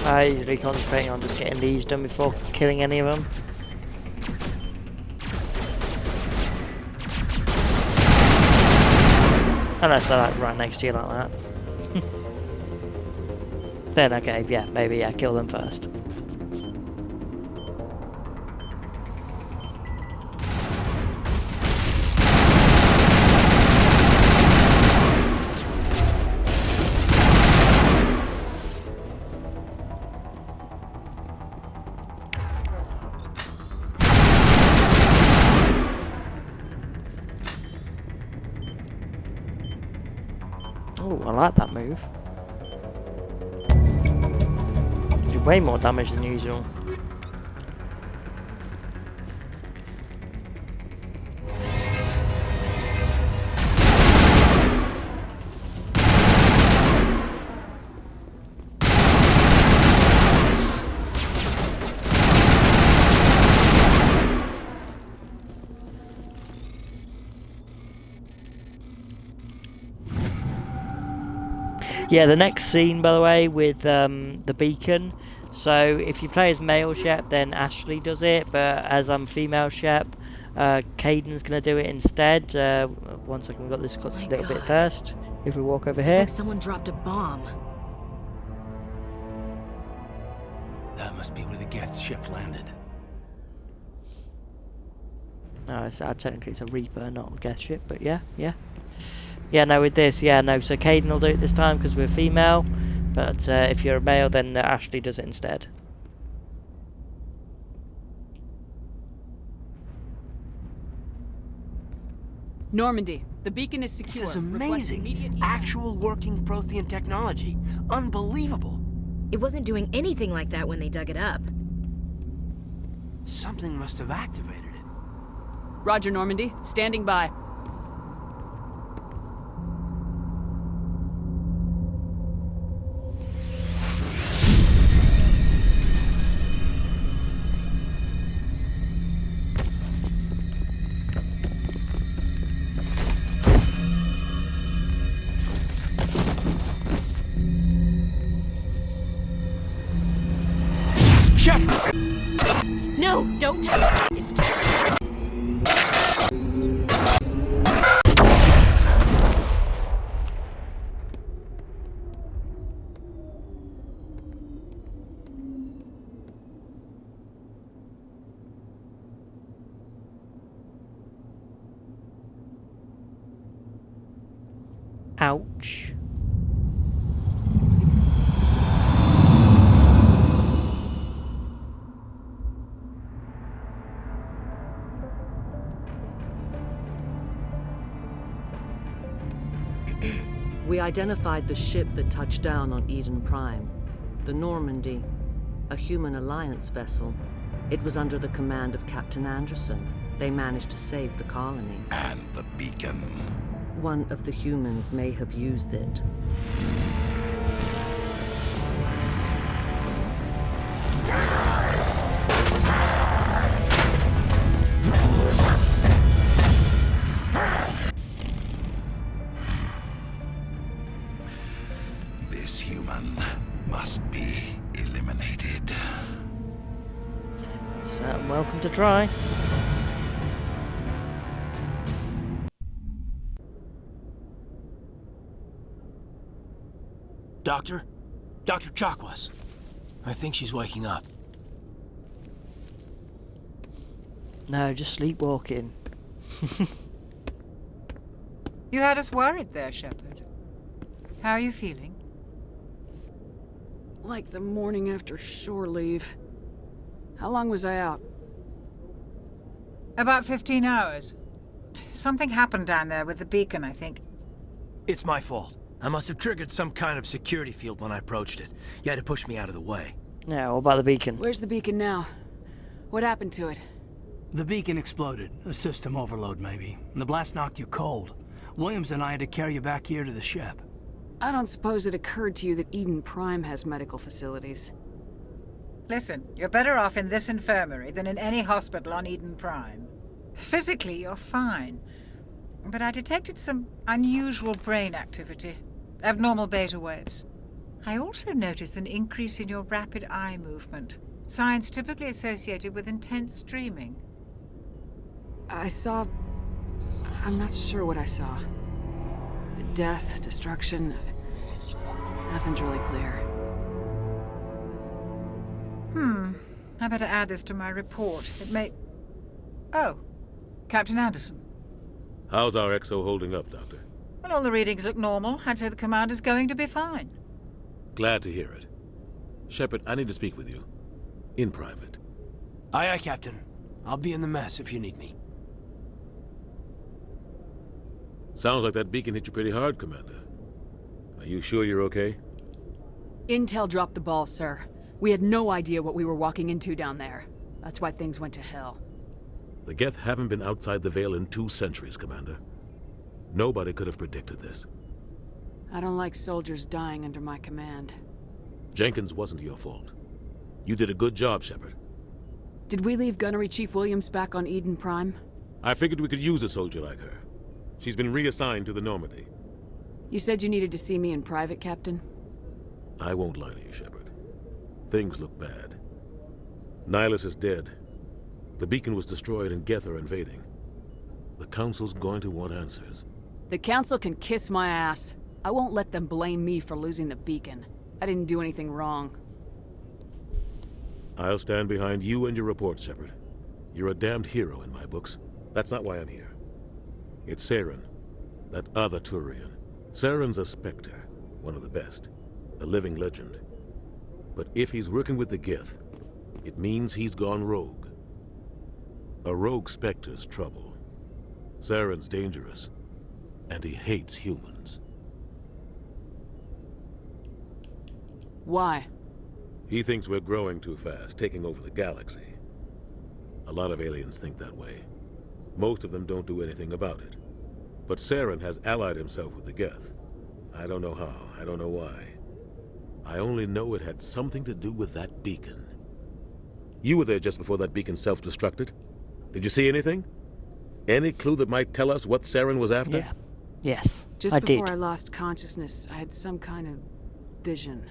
I usually concentrating on just getting these done before killing any of them. Unless they're like right next to you like that. Then okay, yeah, maybe yeah, kill them first. Oh, I like that move. Did way more damage than usual. Yeah, the next scene, by the way, with the beacon. So if you play as male Shep, then Ashley does it. But as I'm female Shep, Caden's gonna do it instead. 1 second, we've got this cut a little bit first. If we walk over It's here. like someone dropped a bomb. That must be where the Geth ship landed. No, technically it's a Reaper, not a Geth ship, but yeah. Yeah, no, with this, yeah, no, so Caden will do it this time because we're female, but if you're a male, then Ashley does it instead. Normandy, the beacon is secure. This is Request amazing. immediate evac. Actual working Prothean technology. Unbelievable. It wasn't doing anything like that when they dug it up. Something must have activated it. Roger, Normandy. Standing by. No, don't touch it. It's too... Ouch. We identified the ship that touched down on Eden Prime. The Normandy, a human alliance vessel. It was under the command of Captain Anderson. They managed to save the colony. And the beacon. One of the humans may have used it. This human must be eliminated. So, welcome to try. Doctor? Dr. Chakwas. I think she's waking up. No, just sleepwalking. You had us worried there, Shepard. How are you feeling? Like the morning after shore leave. How long was I out? About 15 hours. Something happened down there with the beacon, I think. It's my fault. I must have triggered some kind of security field when I approached it. You had to push me out of the way. Yeah, what about the beacon? Where's the beacon now? What happened to it? The beacon exploded. A system overload, maybe. The blast knocked you cold. Williams and I had to carry you back here to the ship. I don't suppose it occurred to you that Eden Prime has medical facilities. Listen, you're better off in this infirmary than in any hospital on Eden Prime. Physically, you're fine. But I detected some unusual brain activity. Abnormal beta waves. I also noticed an increase in your rapid eye movement. Signs typically associated with intense dreaming. I saw... I'm not sure what I saw. Death, destruction... Nothing's really clear. I better add this to my report. It may... Oh, Captain Anderson. How's our XO holding up, Doctor? Well, all the readings look normal. I'd say the commander's going to be fine. Glad to hear it. Shepard, I need to speak with you. In private. Aye, aye, Captain. I'll be in the mess if you need me. Sounds like that beacon hit you pretty hard, Commander. Are you sure you're okay? Intel dropped the ball, sir. We had no idea what we were walking into down there. That's why things went to hell. The Geth haven't been outside the Veil in 2 centuries, Commander. Nobody could have predicted this. I don't like soldiers dying under my command. Jenkins wasn't your fault. You did a good job, Shepard. Did we leave Gunnery Chief Williams back on Eden Prime? I figured we could use a soldier like her. She's been reassigned to the Normandy. You said you needed to see me in private, Captain? I won't lie to you, Shepard. Things look bad. Nihilus is dead. The beacon was destroyed and Geth are invading. The Council's going to want answers. The Council can kiss my ass. I won't let them blame me for losing the beacon. I didn't do anything wrong. I'll stand behind you and your report, Shepard. You're a damned hero in my books. That's not why I'm here. It's Saren, that other Turian. Saren's a Spectre, one of the best, a living legend. But if he's working with the Geth, it means he's gone rogue. A rogue Spectre's trouble. Saren's dangerous, and he hates humans. Why? He thinks we're growing too fast, taking over the galaxy. A lot of aliens think that way. Most of them don't do anything about it. But Saren has allied himself with the Geth. I don't know how, I don't know why. I only know it had something to do with that beacon. You were there just before that beacon self-destructed. Did you see anything? Any clue that might tell us what Saren was after? Yeah. Yes, Just I before did. I lost consciousness, I had some kind of vision.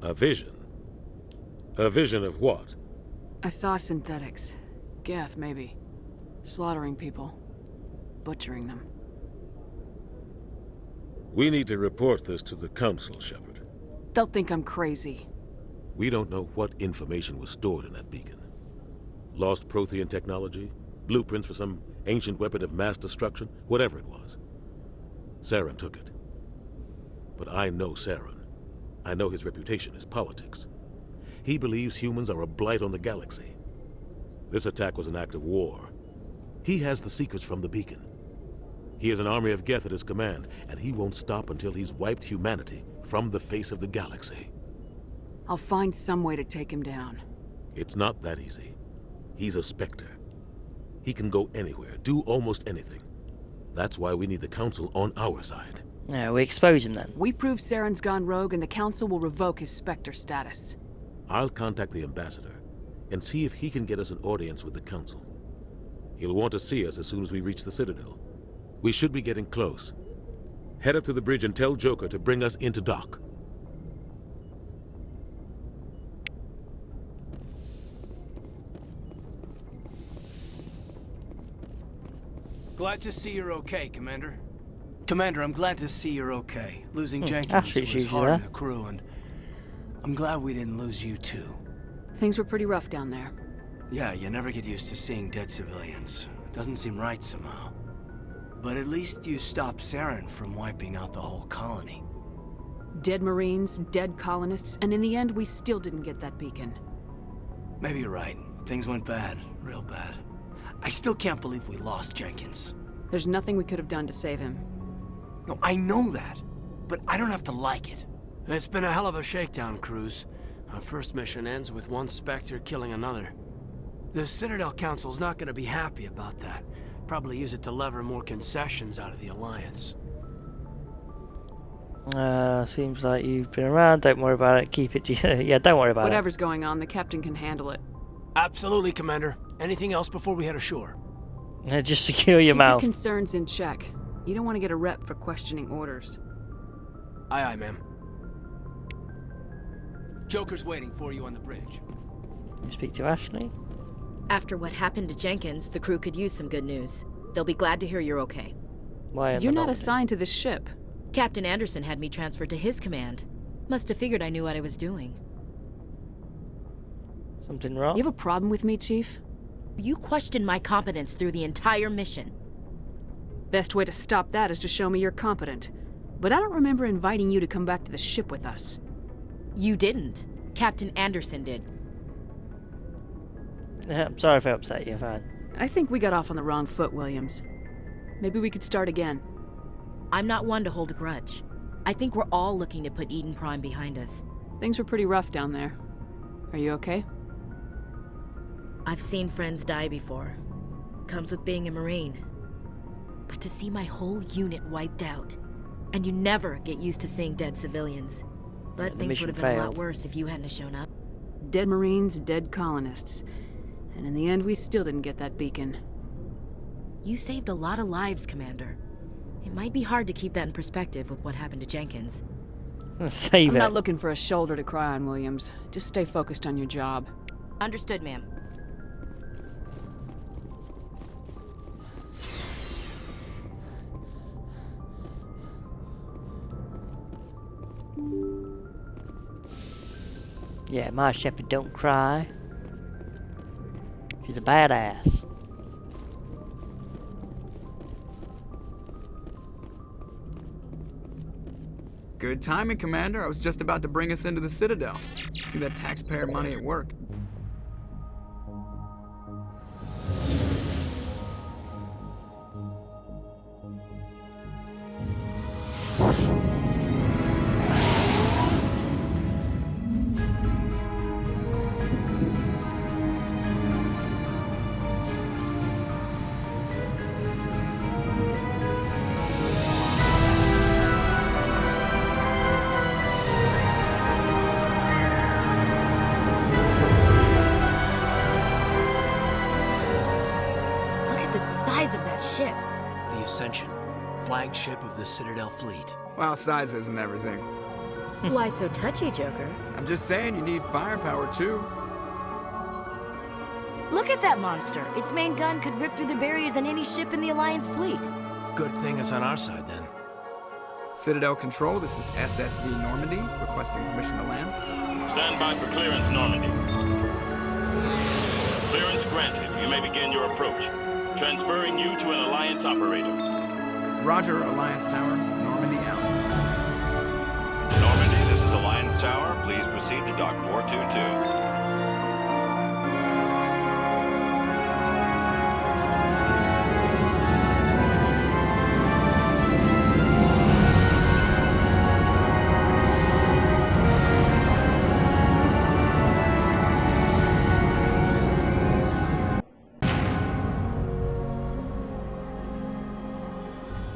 A vision? A vision of what? I saw synthetics. Geth, maybe. Slaughtering people. Butchering them. We need to report this to the Council, Shepard. They'll think I'm crazy. We don't know what information was stored in that beacon. Lost Prothean technology? Blueprints for some ancient weapon of mass destruction? Whatever it was. Saren took it. But I know Saren. I know his reputation is politics. He believes humans are a blight on the galaxy. This attack was an act of war. He has the secrets from the beacon. He has an army of Geth at his command, and he won't stop until he's wiped humanity from the face of the galaxy. I'll find some way to take him down. It's not that easy. He's a Spectre. He can go anywhere, do almost anything. That's why we need the Council on our side. Yeah, we expose him then. We prove Saren's gone rogue and the Council will revoke his Spectre status. I'll contact the Ambassador and see if he can get us an audience with the Council. He'll want to see us as soon as we reach the Citadel. We should be getting close. Head up to the bridge and tell Joker to bring us into dock. Glad to see you're okay, Commander. Commander, I'm glad to see you're okay. Losing Jenkins Ashley's was usually hard on there. the crew, and I'm glad we didn't lose you too. Things were pretty rough down there. Yeah, you never get used to seeing dead civilians. It doesn't seem right somehow. But at least you stopped Saren from wiping out the whole colony. Dead Marines, dead colonists, and in the end, we still didn't get that beacon. Maybe you're right. Things went bad. Real bad. I still can't believe we lost Jenkins. There's nothing we could have done to save him. No, I know that. But I don't have to like it. It's been a hell of a shakedown, Cruz. Our first mission ends with one Spectre killing another. The Citadel Council's not gonna be happy about that. Probably use it to lever more concessions out of the Alliance. Seems like you've been around. Don't worry about it. Keep it. Yeah, don't worry about Whatever's going on, the captain can handle it. Absolutely, Commander. Anything else before we head ashore? it. Just secure your Keep mouth. your concerns in check. You don't want to get a rep for questioning orders. Aye, aye, ma'am. Joker's waiting for you on the bridge. You speak to Ashley? After what happened to Jenkins, the crew could use some good news. They'll be glad to hear you're okay. Why? You're not assigned to this ship. Captain Anderson had me transferred to his command. Must have figured I knew what I was doing. Something wrong? You have a problem with me, Chief? You questioned my competence through the entire mission. Best way to stop that is to show me you're competent. But I don't remember inviting you to come back to the ship with us. You didn't. Captain Anderson did. I'm sorry if I upset you, fine. I think we got off on the wrong foot, Williams. Maybe we could start again. I'm not one to hold a grudge. I think we're all looking to put Eden Prime behind us. Things were pretty rough down there. Are you okay? I've seen friends die before. Comes with being a Marine. But to see my whole unit wiped out, and you never get used to seeing dead civilians. But things would have been a lot worse if you hadn't shown up. Dead Marines, dead colonists. And in the end, we still didn't get that beacon. You saved a lot of lives, Commander. It might be hard to keep that in perspective with what happened to Jenkins. Save I'm it. not looking for a shoulder to cry on, Williams. Just stay focused on your job. Understood, ma'am. Yeah, my shepherd don't cry. She's a badass. Good timing, Commander. I was just about to bring us into the Citadel. See that taxpayer money at work. Ship. The Ascension, flagship of the Citadel fleet. Well, size isn't everything. Why so touchy, Joker? I'm just saying you need firepower, too. Look at that monster. Its main gun could rip through the barriers in any ship in the Alliance fleet. Good thing it's on our side, then. Citadel Control, this is SSV Normandy, requesting permission to land. Stand by for clearance, Normandy. Clearance granted. You may begin your approach. Transferring you to an Alliance operator. Roger, Alliance Tower. Normandy out. Normandy, this is Alliance Tower. Please proceed to Dock 422.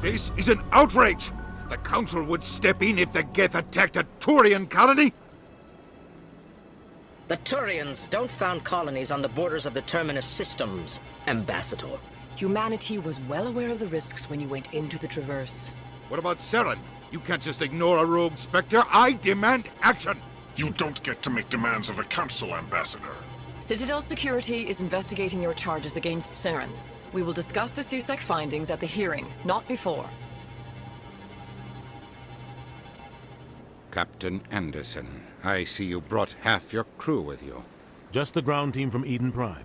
This is an outrage! The Council would step in if the Geth attacked a Turian colony? The Turians don't found colonies on the borders of the Terminus systems, Ambassador. Humanity was well aware of the risks when you went into the Traverse. What about Saren? You can't just ignore a rogue Spectre. I demand action! You don't get to make demands of the Council, Ambassador. Citadel Security is investigating your charges against Saren. We will discuss the CSEC findings at the hearing, not before. Captain Anderson, I see you brought half your crew with you. Just the ground team from Eden Prime,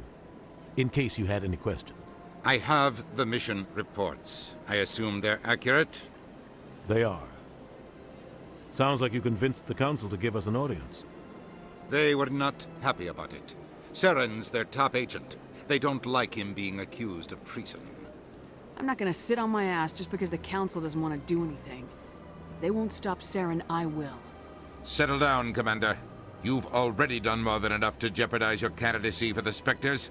in case you had any question. I have the mission reports. I assume they're accurate? They are. Sounds like you convinced the Council to give us an audience. They were not happy about it. Saren's their top agent. They don't like him being accused of treason. I'm not gonna sit on my ass just because the Council doesn't want to do anything. If they won't stop Saren, I will. Settle down, Commander. You've already done more than enough to jeopardize your candidacy for the Spectres.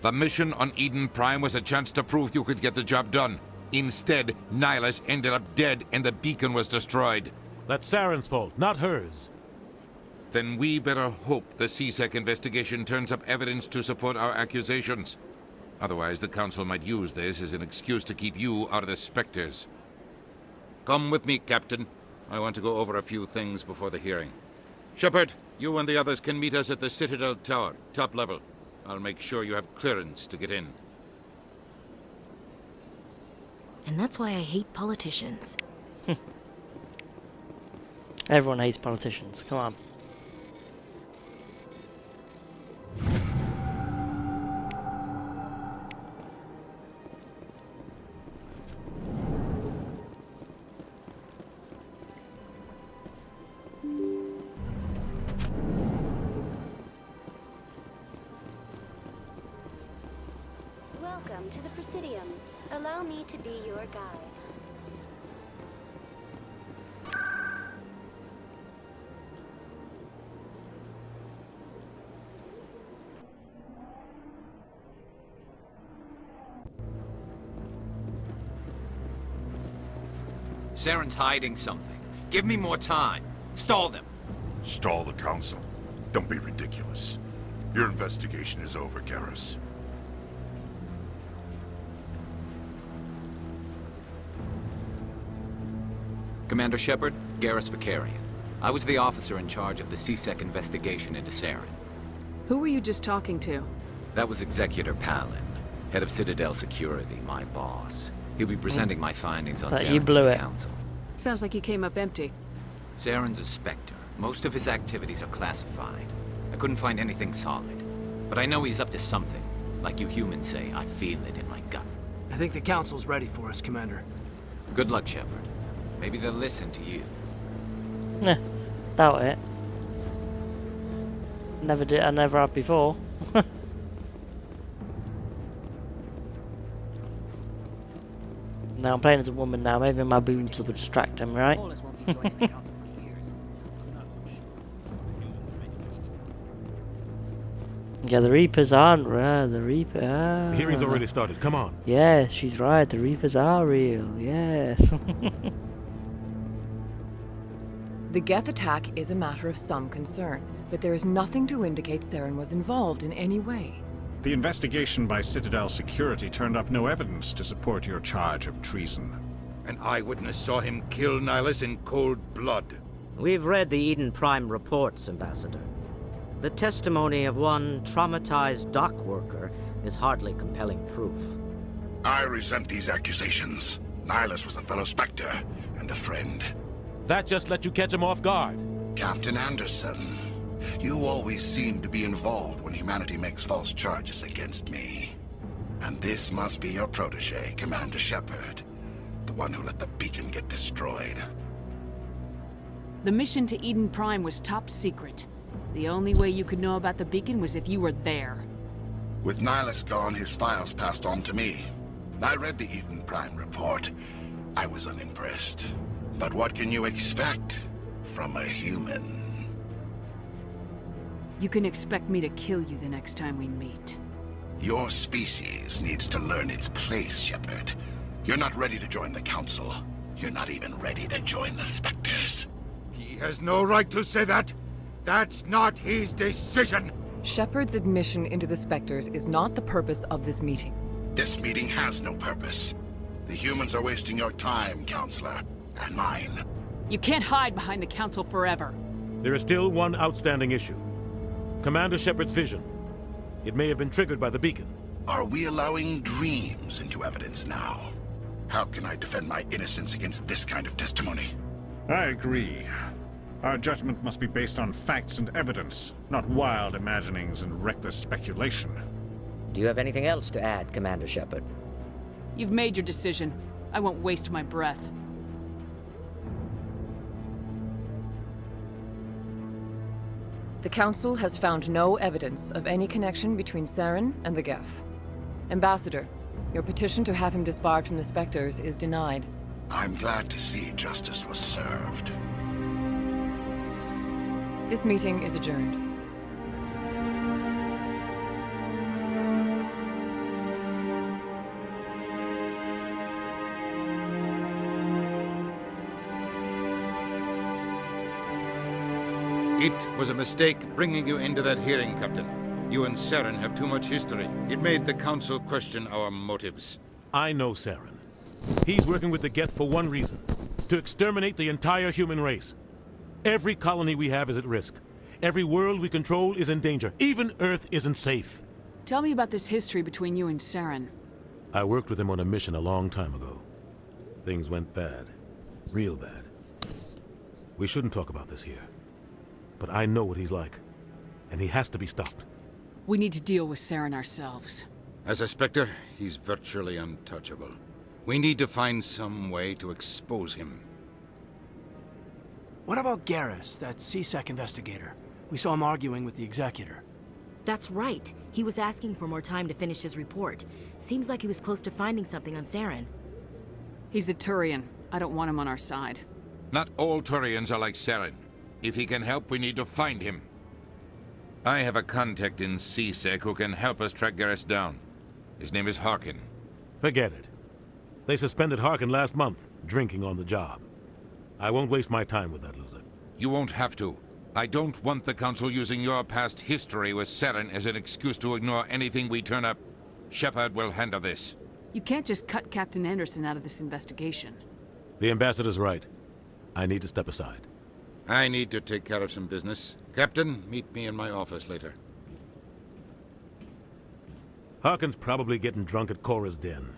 The mission on Eden Prime was a chance to prove you could get the job done. Instead, Nihilus ended up dead and the beacon was destroyed. That's Saren's fault, not hers. Then we better hope the CSEC investigation turns up evidence to support our accusations. Otherwise, the Council might use this as an excuse to keep you out of the Spectres. Come with me, Captain. I want to go over a few things before the hearing. Shepard, you and the others can meet us at the Citadel Tower, top level. I'll make sure you have clearance to get in. And that's why I hate politicians. Everyone hates politicians. Come on. Welcome to the Presidium. Allow me to be your guide. Saren's hiding something. Give me more time. Stall them. Stall the Council? Don't be ridiculous. Your investigation is over, Garrus. Commander Shepard, Garrus Vicarian. I was the officer in charge of the CSEC investigation into Saren. Who were you just talking to? That was Executor Palin, head of Citadel Security, my boss. He'll be presenting my findings on Saren to the Council. Sounds like you came up empty. Saren's a Spectre. Most of his activities are classified. I couldn't find anything solid. But I know he's up to something. Like you humans say, I feel it in my gut. I think the Council's ready for us, Commander. Good luck, Shepard. Maybe they'll listen to you. Nah, doubt it. Never did. I never have before. Now I'm playing as a woman now. Maybe my boobs will distract him, right? Yeah, the Reapers aren't real. The Reaper. The hearing's already started. Come on. Yeah, she's right. The Reapers are real. Yes. The Geth attack is a matter of some concern, but there is nothing to indicate Saren was involved in any way. The investigation by Citadel Security turned up no evidence to support your charge of treason. An eyewitness saw him kill Nihilus in cold blood. We've read the Eden Prime reports, Ambassador. The testimony of one traumatized dock worker is hardly compelling proof. I resent these accusations. Nihilus was a fellow Spectre and a friend. That just let you catch him off guard. Captain Anderson, you always seem to be involved when humanity makes false charges against me. And this must be your protege, Commander Shepard. The one who let the beacon get destroyed. The mission to Eden Prime was top secret. The only way you could know about the beacon was if you were there. With Nihilus gone, his files passed on to me. I read the Eden Prime report. I was unimpressed. But what can you expect from a human? You can expect me to kill you the next time we meet. Your species needs to learn its place, Shepard. You're not ready to join the Council. You're not even ready to join the Spectres. He has no right to say that. That's not his decision. Shepard's admission into the Spectres is not the purpose of this meeting. This meeting has no purpose. The humans are wasting your time, Counselor, and mine. You can't hide behind the Council forever. There is still one outstanding issue. Commander Shepard's vision. It may have been triggered by the beacon. Are we allowing dreams into evidence now? How can I defend my innocence against this kind of testimony? I agree. Our judgment must be based on facts and evidence, not wild imaginings and reckless speculation. Do you have anything else to add, Commander Shepard? You've made your decision. I won't waste my breath. The Council has found no evidence of any connection between Saren and the Geth. Ambassador, your petition to have him disbarred from the Spectres is denied. I'm glad to see justice was served. This meeting is adjourned. It was a mistake bringing you into that hearing, Captain. You and Saren have too much history. It made the Council question our motives. I know Saren. He's working with the Geth for one reason: to exterminate the entire human race. Every colony we have is at risk. Every world we control is in danger. Even Earth isn't safe. Tell me about this history between you and Saren. I worked with him on a mission a long time ago. Things went bad. Real bad. We shouldn't talk about this here. But I know what he's like, and he has to be stopped. We need to deal with Saren ourselves. As a Spectre, he's virtually untouchable. We need to find some way to expose him. What about Garrus, that CSEC investigator? We saw him arguing with the Executor. That's right. He was asking for more time to finish his report. Seems like he was close to finding something on Saren. He's a Turian. I don't want him on our side. Not all Turians are like Saren. If he can help, we need to find him. I have a contact in CSEC who can help us track Garrus down. His name is Harkin. Forget it. They suspended Harkin last month, drinking on the job. I won't waste my time with that loser. You won't have to. I don't want the Council using your past history with Saren as an excuse to ignore anything we turn up. Shepard will handle this. You can't just cut Captain Anderson out of this investigation. The Ambassador's right. I need to step aside. I need to take care of some business. Captain, meet me in my office later. Harkin's probably getting drunk at Cora's Den.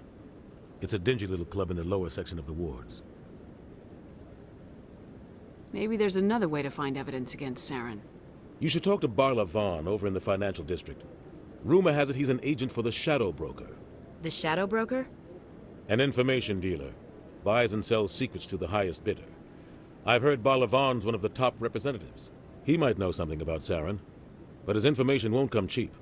It's a dingy little club in the lower section of the wards. Maybe there's another way to find evidence against Saren. You should talk to Barla Vaughn over in the financial district. Rumor has it he's an agent for the Shadow Broker. The Shadow Broker? An information dealer. Buys and sells secrets to the highest bidder. I've heard Barla Vaughn's one of the top representatives. He might know something about Saren, but his information won't come cheap.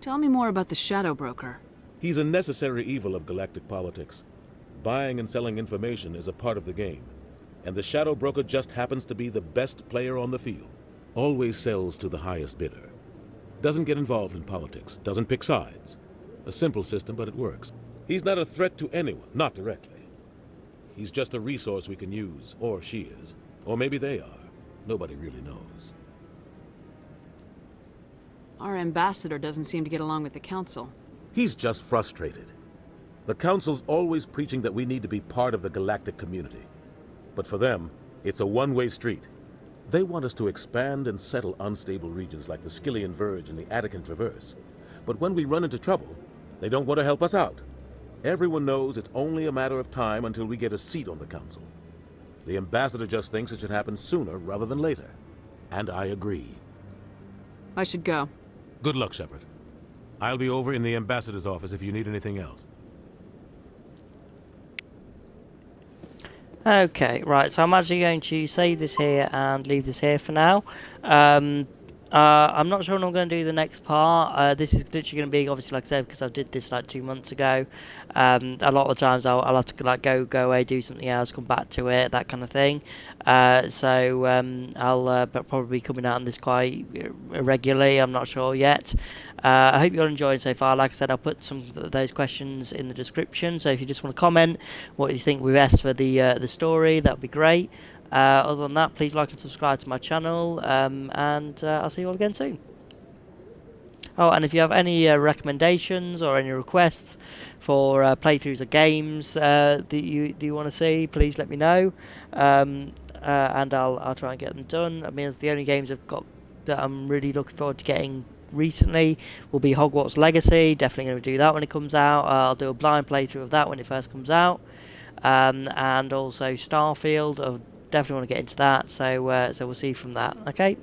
Tell me more about the Shadow Broker. He's a necessary evil of galactic politics. Buying and selling information is a part of the game, and the Shadow Broker just happens to be the best player on the field. Always sells to the highest bidder. Doesn't get involved in politics, doesn't pick sides. A simple system, but it works. He's not a threat to anyone, not directly. He's just a resource we can use, or she is. Or maybe they are. Nobody really knows. Our ambassador doesn't seem to get along with the Council. He's just frustrated. The Council's always preaching that we need to be part of the galactic community. But for them, it's a one-way street. They want us to expand and settle unstable regions like the Skillian Verge and the Attican Traverse. But when we run into trouble, they don't want to help us out. Everyone knows it's only a matter of time until we get a seat on the Council. The Ambassador just thinks it should happen sooner rather than later. And I agree. I should go. Good luck, Shepard. I'll be over in the Ambassador's office if you need anything else. Okay, right, so I'm actually going to save this here and leave this here for now. I'm not sure when I'm going to do the next part. This is literally going to be, obviously, like I said, because I did this like 2 months ago. A lot of times I'll have to like go away, do something else, come back to it, that kind of thing. So I'll probably be coming out on this quite regularly. I'm not sure yet. I hope you're enjoying so far. Like I said, I'll put some of those questions in the description. So if you just want to comment what you think we've asked for the story, that would be great. Other than that, please like and subscribe to my channel, and I'll see you all again soon. Oh, and if you have any recommendations or any requests for playthroughs of games that you want to see, please let me know, and I'll try and get them done. I mean, it's the only games I've got that I'm really looking forward to getting recently will be Hogwarts Legacy. Definitely going to do that when it comes out. I'll do a blind playthrough of that when it first comes out, and also Starfield. Definitely want to get into that, so we'll see from that. Okay,